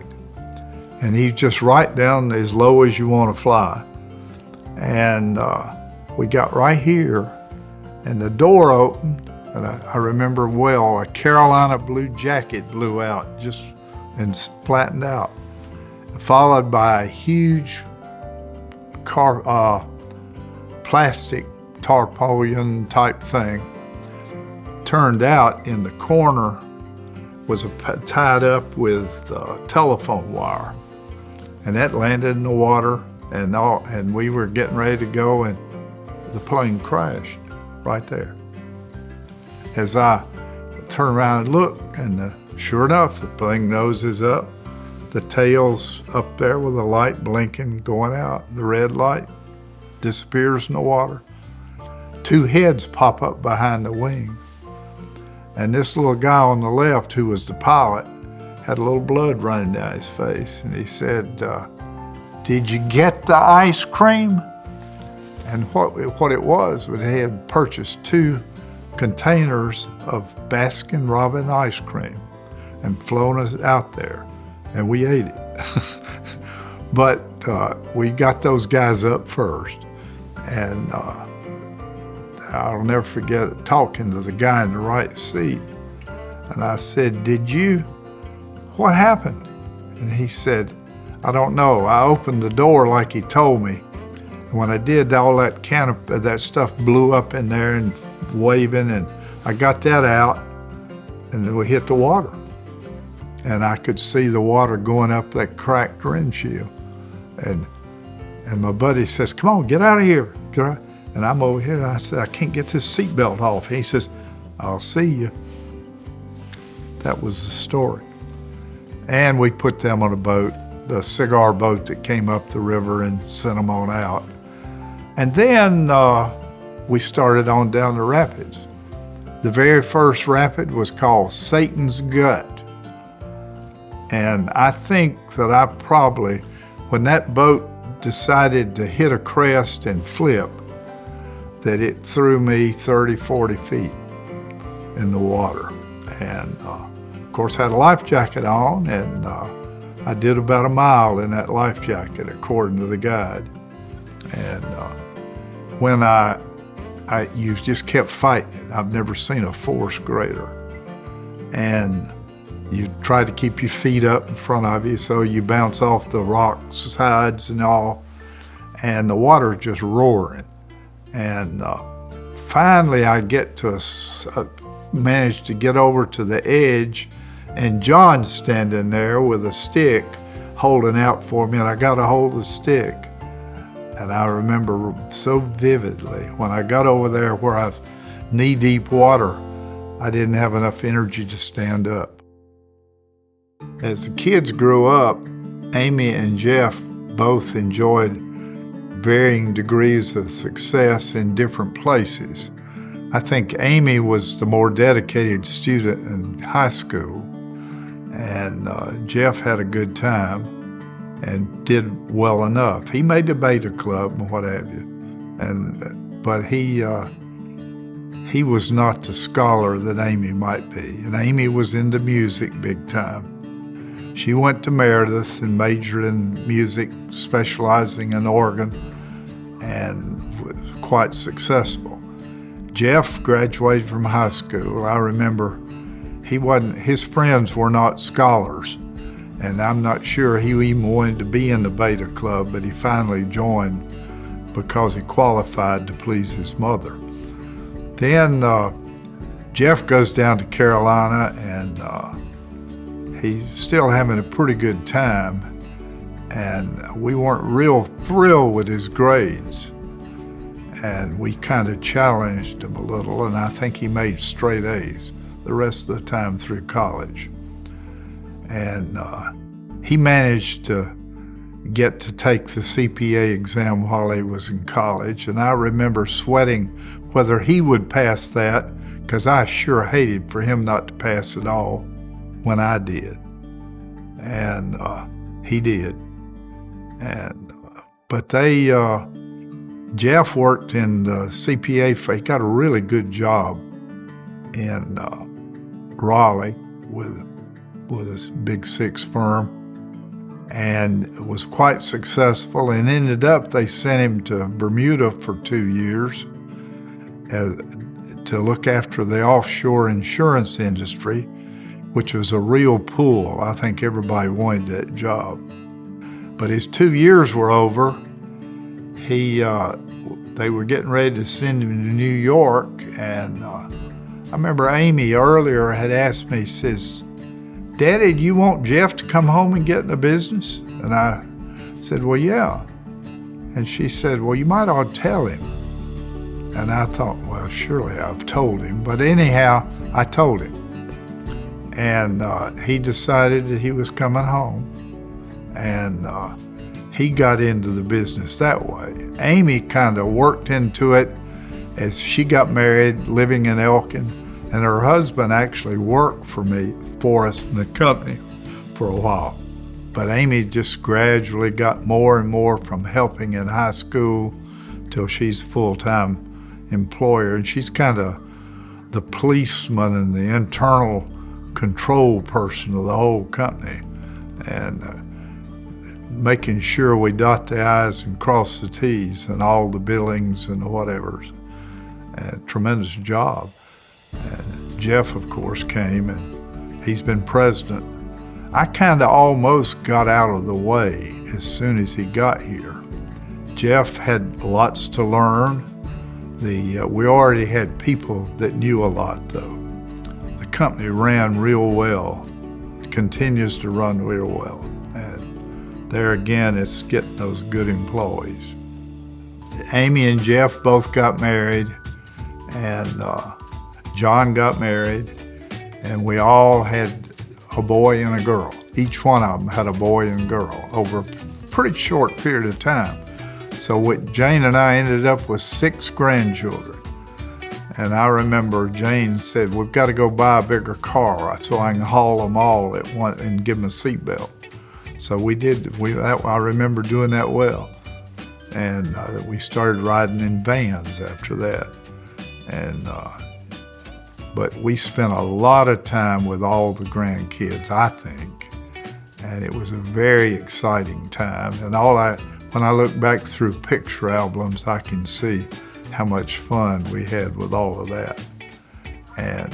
And he's just right down as low as you want to fly. And we got right here, and the door opened, and I remember well, a Carolina blue jacket blew out and flattened out, followed by a huge plastic tarpaulin type thing. Turned out in the corner was tied up with telephone wire, and that landed in the water, and we were getting ready to go, and the plane crashed right there. As I turn around and look, and sure enough, the plane nose is up, the tail's up there with the light blinking, going out, the red light disappears in the water. Two heads pop up behind the wing. And this little guy on the left, who was the pilot, had a little blood running down his face. And he said, did you get the ice cream? And what it was, they had purchased 2 containers of Baskin-Robbins ice cream and flown us out there. And we ate it. But we got those guys up first. And I'll never forget talking to the guy in the right seat. And I said, what happened? And he said, I don't know. I opened the door like he told me. And when I did, all that stuff blew up in there and waving, and I got that out, and then we hit the water. And I could see the water going up that cracked windshield. And my buddy says, come on, get out of here. And I'm over here, and I said, I can't get this seatbelt off. He says, I'll see you. That was the story. And we put them on a boat, the cigar boat that came up the river, and sent them on out. And then we started on down the rapids. The very first rapid was called Satan's Gut. And I think that I probably, when that boat decided to hit a crest and flip, that it threw me 30, 40 feet in the water. And of course had a life jacket on, and I did about a mile in that life jacket according to the guide. And when you just kept fighting. I've never seen a force greater. And you try to keep your feet up in front of you so you bounce off the rock sides and all, and the water just roaring. And finally I managed to get over to the edge, and John's standing there with a stick holding out for me, and I got a hold of the stick. And I remember so vividly when I got over there where I was knee-deep water, I didn't have enough energy to stand up. As the kids grew up, Amy and Jeff both enjoyed varying degrees of success in different places. I think Amy was the more dedicated student in high school, And Jeff had a good time and did well enough. He made the Beta Club and what have you. But he was not the scholar that Amy might be. And Amy was into music big time. She went to Meredith and majored in music, specializing in organ, and was quite successful. Jeff graduated from high school. I remember his friends were not scholars, and I'm not sure he even wanted to be in the Beta Club, but he finally joined because he qualified to please his mother. Then Jeff goes down to Carolina, and he's still having a pretty good time, and we weren't real thrilled with his grades. And we kind of challenged him a little, and I think he made straight A's the rest of the time through college. And he managed to get to take the CPA exam while he was in college, and I remember sweating whether he would pass that, because I sure hated for him not to pass at all when I did. And he did. But Jeff worked in the CPA. He got a really good job in Raleigh with a big six firm, and was quite successful, and ended up, they sent him to Bermuda for 2 years to look after the offshore insurance industry, which was a real pool. I think everybody wanted that job. But his 2 years were over. They were getting ready to send him to New York, and I remember Amy earlier had asked me, says, "Daddy, do you want Jeff to come home and get in the business?" And I said, "Well, yeah." And she said, "Well, you might ought to tell him." And I thought, well, surely I've told him. But anyhow, I told him. And he decided that he was coming home. And he got into the business that way. Amy kind of worked into it as she got married, living in Elkin. And her husband actually worked for us in the company for a while. But Amy just gradually got more and more from helping in high school till she's a full-time employer. And she's kind of the policeman and the internal control person of the whole company. And making sure we dot the I's and cross the T's and all the billings and the whatevers. Tremendous job. And Jeff, of course, came, and he's been president. I kind of almost got out of the way as soon as he got here. Jeff had lots to learn. We already had people that knew a lot, though. The company ran real well, continues to run real well. And there again, it's getting those good employees. Amy and Jeff both got married, and John got married, and we all had a boy and a girl. Each one of them had a boy and girl over a pretty short period of time. So Jane and I ended up with 6 grandchildren. And I remember Jane said, "We've got to go buy a bigger car so I can haul them all at once and give them a seatbelt." So we did. I remember doing that well. And we started riding in vans after that. But we spent a lot of time with all the grandkids, I think. And it was a very exciting time. And when I look back through picture albums, I can see how much fun we had with all of that. And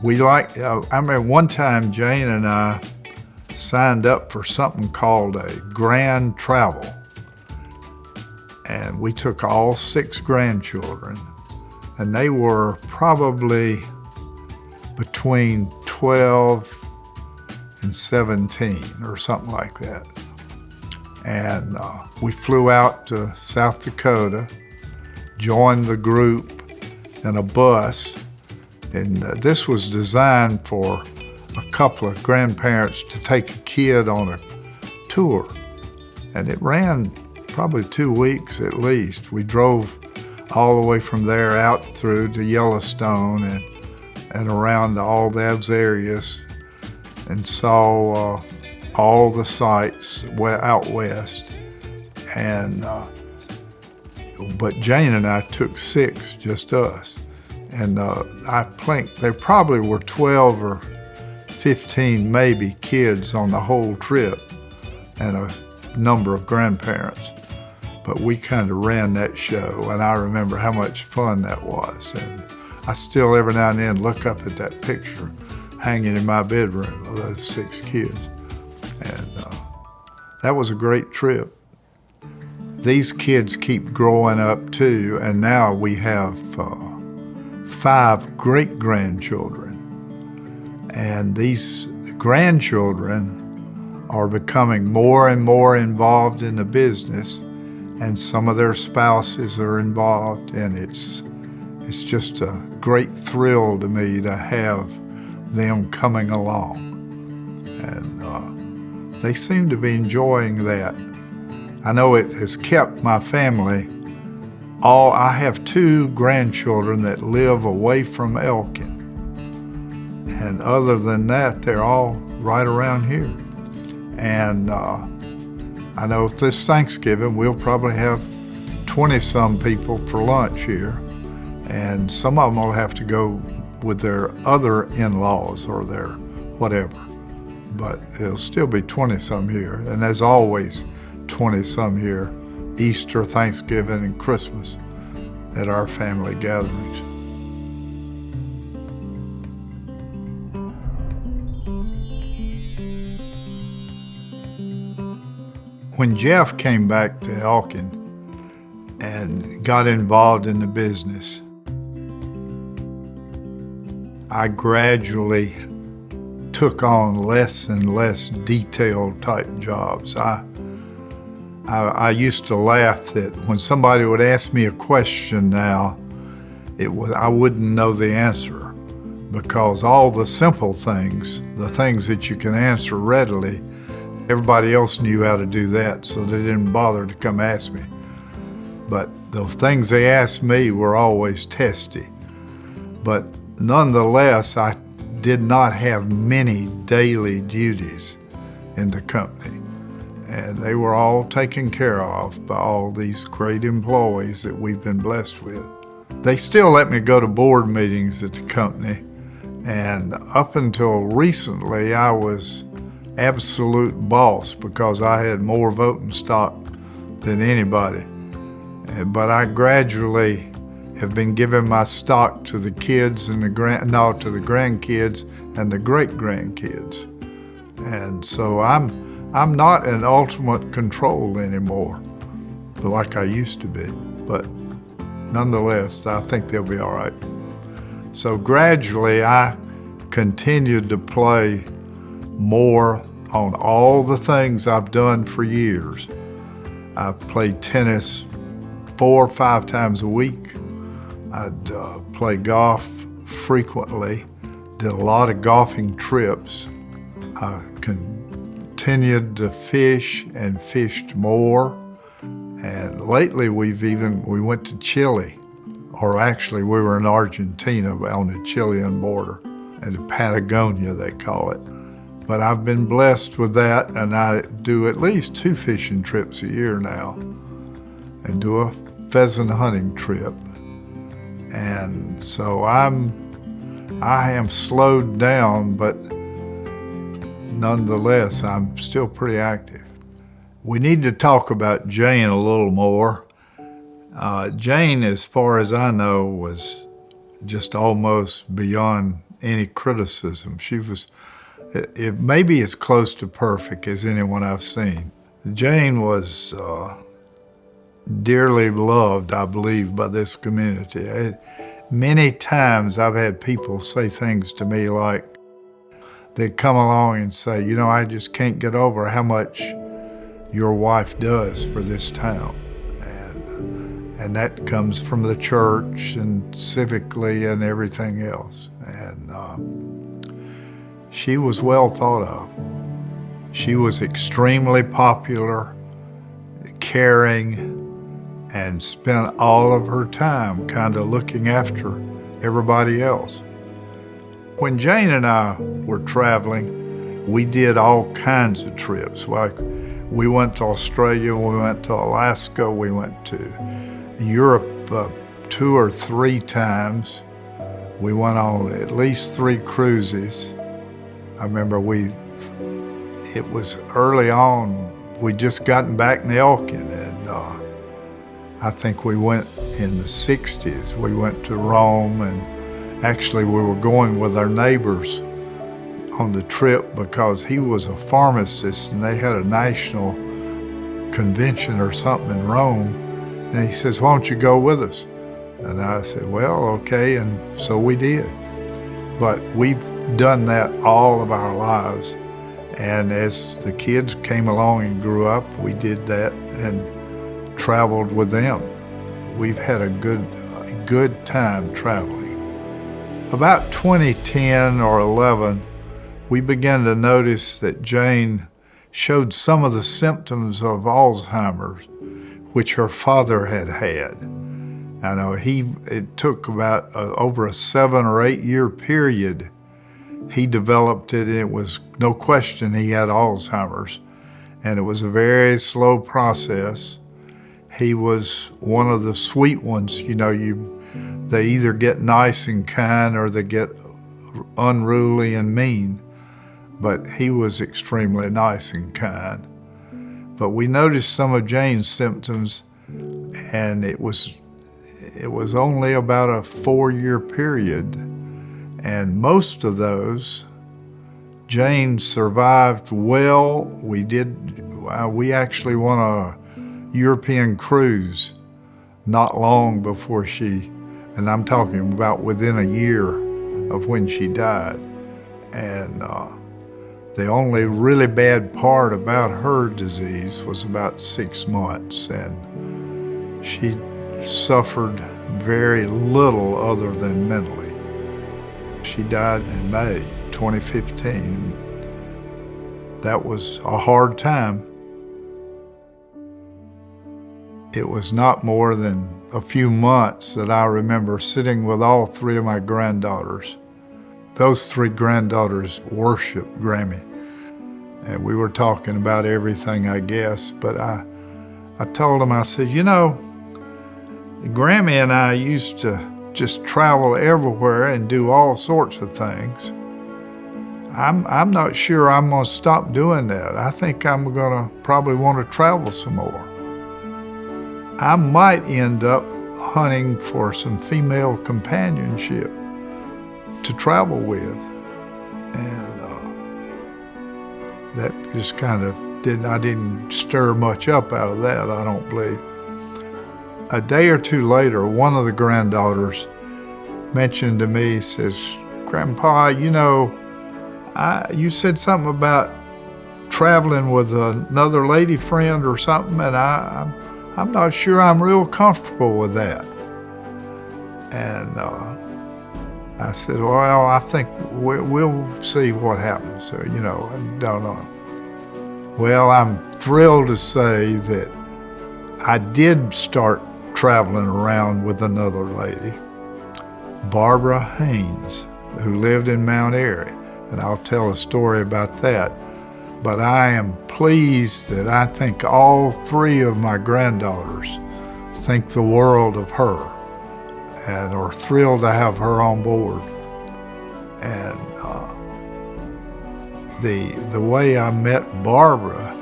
I remember one time Jane and I signed up for something called a grand travel. And we took all 6 grandchildren, and they were probably between 12 and 17 or something like that. And we flew out to South Dakota, joined the group in a bus, and this was designed for a couple of grandparents to take a kid on a tour. And it ran probably 2 weeks at least. We drove all the way from there out through to Yellowstone and around all those areas. and saw all the sights out west. And but Jane and I took 6, just us. And I think there probably were 12 or 15 maybe kids on the whole trip, and a number of grandparents. But we kind of ran that show, and I remember how much fun that was. And I still every now and then look up at that picture hanging in my bedroom of those 6 kids. And that was a great trip. These kids keep growing up too, and now we have 5 great-grandchildren. And these grandchildren are becoming more and more involved in the business, and some of their spouses are involved, and it's just a great thrill to me to have them coming along. And they seem to be enjoying that. I know it has kept my family. I have 2 grandchildren that live away from Elkin. And other than that, they're all right around here. And I know this Thanksgiving, we'll probably have 20-some people for lunch here. And some of them will have to go with their other in-laws or their whatever. But it'll still be 20-some here. And there's always 20-some here, Easter, Thanksgiving, and Christmas at our family gatherings. When Jeff came back to Elkin and got involved in the business, I gradually took on less and less detailed type jobs. I used to laugh that when somebody would ask me a question now, I wouldn't know the answer, because all the simple things, the things that you can answer readily, everybody else knew how to do that, so they didn't bother to come ask me. But the things they asked me were always testy. But nonetheless, I did not have many daily duties in the company. And they were all taken care of by all these great employees that we've been blessed with. They still let me go to board meetings at the company. And up until recently, I was absolute boss because I had more voting stock than anybody. But I gradually have been giving my stock to the kids and to the grandkids and the great-grandkids. And so I'm not in ultimate control anymore, like I used to be. But nonetheless, I think they'll be all right. So gradually, I continued to play more on all the things I've done for years. I've played tennis 4 or 5 times a week. I'd play golf frequently, did a lot of golfing trips. I continued to fish and fished more. And lately we went to Chile, or actually we were in Argentina on the Chilean border, in Patagonia they call it. But I've been blessed with that, and I do at least 2 fishing trips a year now, and do a pheasant hunting trip. And so I am slowed down, but nonetheless, I'm still pretty active. We need to talk about Jane a little more. Jane, as far as I know, was just almost beyond any criticism. She was maybe as close to perfect as anyone I've seen. Jane was dearly loved, I believe, by this community. Many times I've had people say things to me like, they'd come along and say, you know, I just can't get over how much your wife does for this town. And that comes from the church and civically and everything else. And she was well thought of. She was extremely popular, caring, and spent all of her time kind of looking after everybody else. When Jane and I were traveling, We did all kinds of trips. Like we went to Australia, we went to Alaska, we went to Europe 2 or 3 times. We went on at least 3 cruises. I remember it was early on, we'd just gotten back in Elkin, and I think we went in the 60s. We went to Rome, and actually we were going with our neighbors on the trip because he was a pharmacist and they had a national convention or something in Rome. And he says, "Why don't you go with us?" And I said, "Well, okay," and so we did. But we've done that all of our lives. And as the kids came along and grew up, we did that and traveled with them. We've had a good time traveling. About 2010 or 11, we began to notice that Jane showed some of the symptoms of Alzheimer's, which her father had had. I know it took about over a 7 or 8 year period. He developed it, and it was no question he had Alzheimer's, and it was a very slow process. He was one of the sweet ones, they either get nice and kind or they get unruly and mean, but he was extremely nice and kind. But we noticed some of Jane's symptoms, and it was only about a 4-year period. And most of those, Jane survived well. We actually went on a European cruise not long before and I'm talking about within a year of when she died. And the only really bad part about her disease was about 6 months, and she suffered very little other than mentally. She died in May 2015. That was a hard time. It was not more than a few months that I remember sitting with all 3 of my granddaughters. Those 3 granddaughters worship Grammy. And we were talking about everything, I guess, but I told them, I said, Grammy and I used to just travel everywhere and do all sorts of things. I'm not sure I'm gonna stop doing that. I think I'm gonna probably want to travel some more. I might end up hunting for some female companionship to travel with. And that just kind of I didn't stir much up out of that, I don't believe. A day or 2 later, one of the granddaughters mentioned to me, says, "Grandpa, you said something about traveling with another lady friend or something, and I'm not sure I'm real comfortable with that." And I said, "Well, I think we'll see what happens. So, I don't know." Well, I'm thrilled to say that I did start traveling around with another lady, Barbara Haynes, who lived in Mount Airy, and I'll tell a story about that. But I am pleased that I think all 3 of my granddaughters think the world of her and are thrilled to have her on board. And the way I met Barbara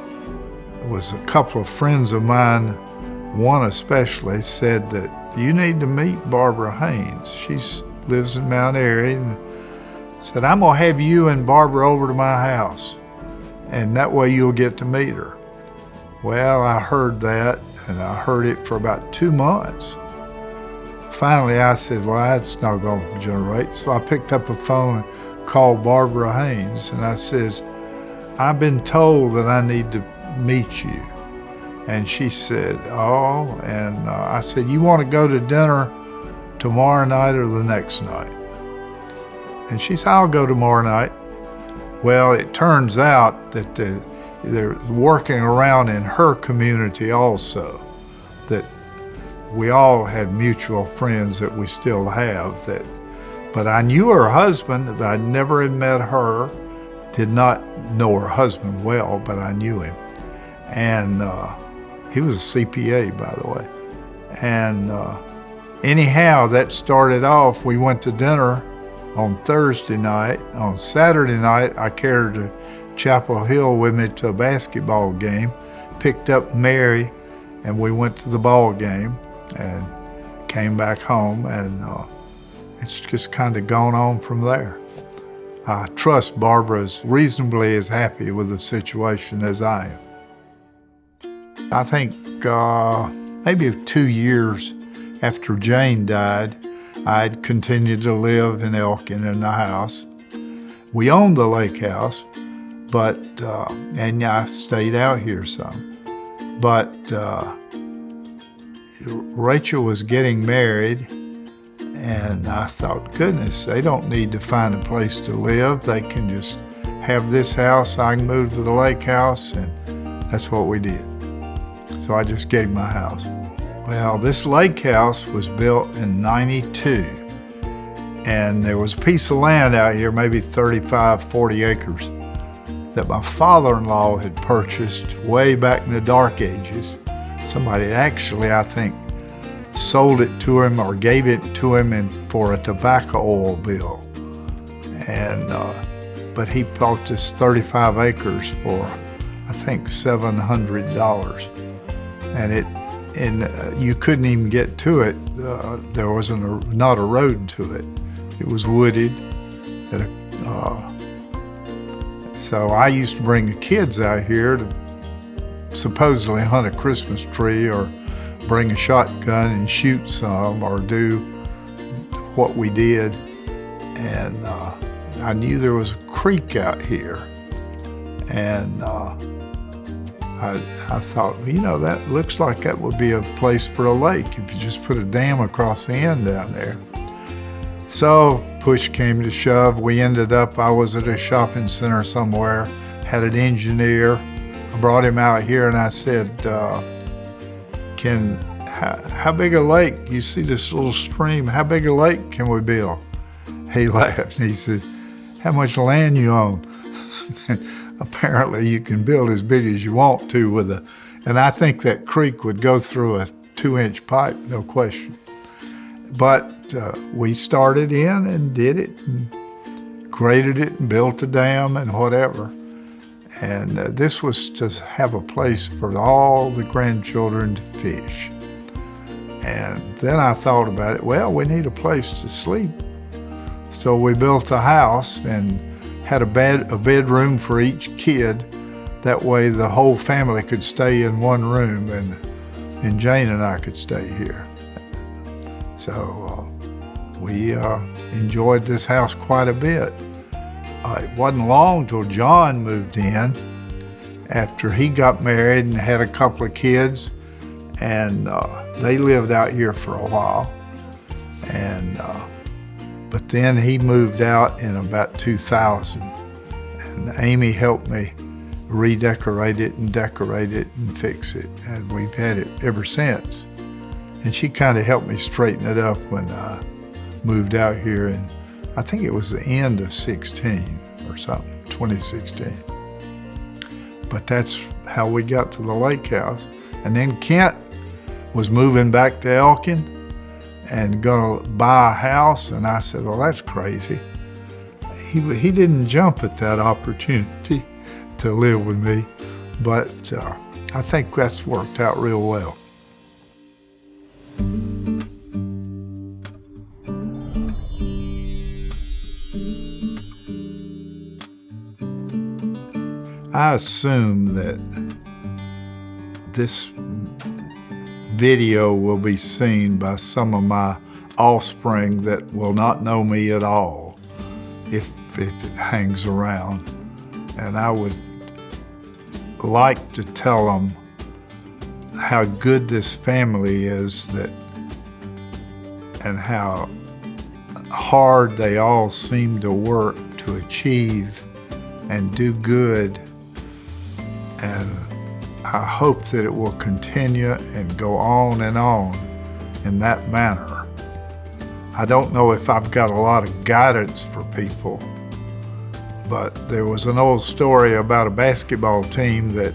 was a couple of friends of mine, one especially, said that you need to meet Barbara Haynes. She lives in Mount Airy, and said, "I'm gonna have you and Barbara over to my house, and that way you'll get to meet her." Well, I heard that, and I heard it for about 2 months. Finally, I said, "Well, that's not gonna generate." So I picked up a phone and called Barbara Haynes, and I says, "I've been told that I need to meet you." And she said, "Oh," and I said, "You want to go to dinner tomorrow night or the next night?" And she said, "I'll go tomorrow night." Well, it turns out that they're working around in her community also, that we all had mutual friends that we still have. But I knew her husband, but I never had met her. did not know her husband well, but I knew him. And he was a CPA, by the way. And anyhow, that started off, we went to dinner on Thursday night. On Saturday night, I carried her to Chapel Hill with me to a basketball game, picked up Mary, and we went to the ball game and came back home, and it's just kind of gone on from there. I trust Barbara is reasonably as happy with the situation as I am. I think maybe 2 years after Jane died, I'd continued to live in Elkin in the house. We owned the lake house, but and I stayed out here some. But Rachel was getting married, and I thought, goodness, they don't need to find a place to live. They can just have this house. I can move to the lake house, and that's what we did. So I just gave my house. Well, this lake house was built in '92, and there was a piece of land out here, maybe 35, 40 acres, that my father-in-law had purchased way back in the dark ages. Somebody actually, I think, sold it to him or gave it to him for a tobacco oil bill. And but he bought this 35 acres for, I think, $700. And you couldn't even get to it. There wasn't not a road to it. It was wooded. So I used to bring the kids out here to supposedly hunt a Christmas tree or bring a shotgun and shoot some or do what we did. And I knew there was a creek out here. And I thought, you know, that looks like that would be a place for a lake if you just put a dam across the end down there. So push came to shove. We ended up, I was at a shopping center somewhere, had an engineer. I brought him out here and I said, how big a lake? You see this little stream, how big a lake can we build? He laughed and he said, how much land you own? Apparently you can build as big as you want to with and I think that creek would go through a 2-inch pipe, no question. But we started in and did it and graded it and built a dam and whatever. And this was to have a place for all the grandchildren to fish. And then I thought about it, well, we need a place to sleep. So we built a house and had a bedroom for each kid. That way the whole family could stay in one room and Jane and I could stay here. So we enjoyed this house quite a bit. It wasn't long till John moved in after he got married and had a couple of kids, and they lived out here for a while. And but then he moved out in about 2000, and Amy helped me redecorate it and decorate it and fix it, and we've had it ever since. And she kind of helped me straighten it up when I moved out here, and I think it was the end of 16 or something, 2016. But that's how we got to the lake house. And then Kent was moving back to Elkin and gonna buy a house, and I said, well, that's crazy. He didn't jump at that opportunity to live with me, but I think that's worked out real well. I assume that this video will be seen by some of my offspring that will not know me at all if it hangs around. And I would like to tell them how good this family is, and how hard they all seem to work to achieve and do good. And I hope that it will continue and go on in that manner. I don't know if I've got a lot of guidance for people, But there was an old story about a basketball team that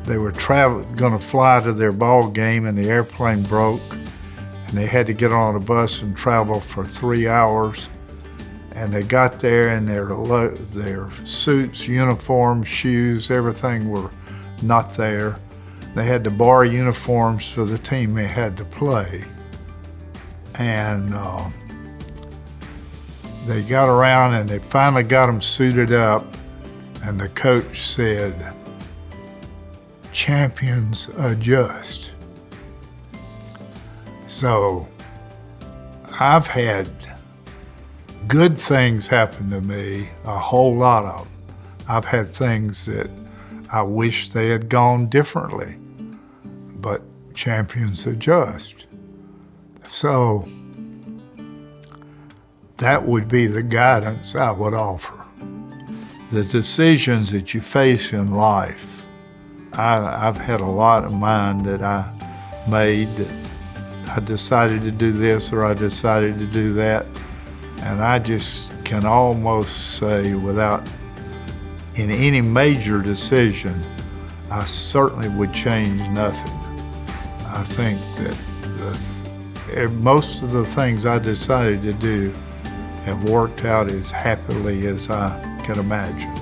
they were going to fly to their ball game, and the airplane broke, and they had to get on a bus and travel for 3 hours. And they got there, and their suits, uniforms, shoes, everything were not there. They had to borrow uniforms for the team they had to play. And they got around and they finally got them suited up, and the coach said, "Champions adjust." So I've had good things happen to me, a whole lot of them. I've had things that I wish they had gone differently, but champions adjust. So that would be the guidance I would offer. The decisions that you face in life, I've had a lot of mine that I made that I decided to do this or I decided to do that, and I just can almost say without in any major decision, I certainly would change nothing. I think that most of the things I decided to do have worked out as happily as I can imagine.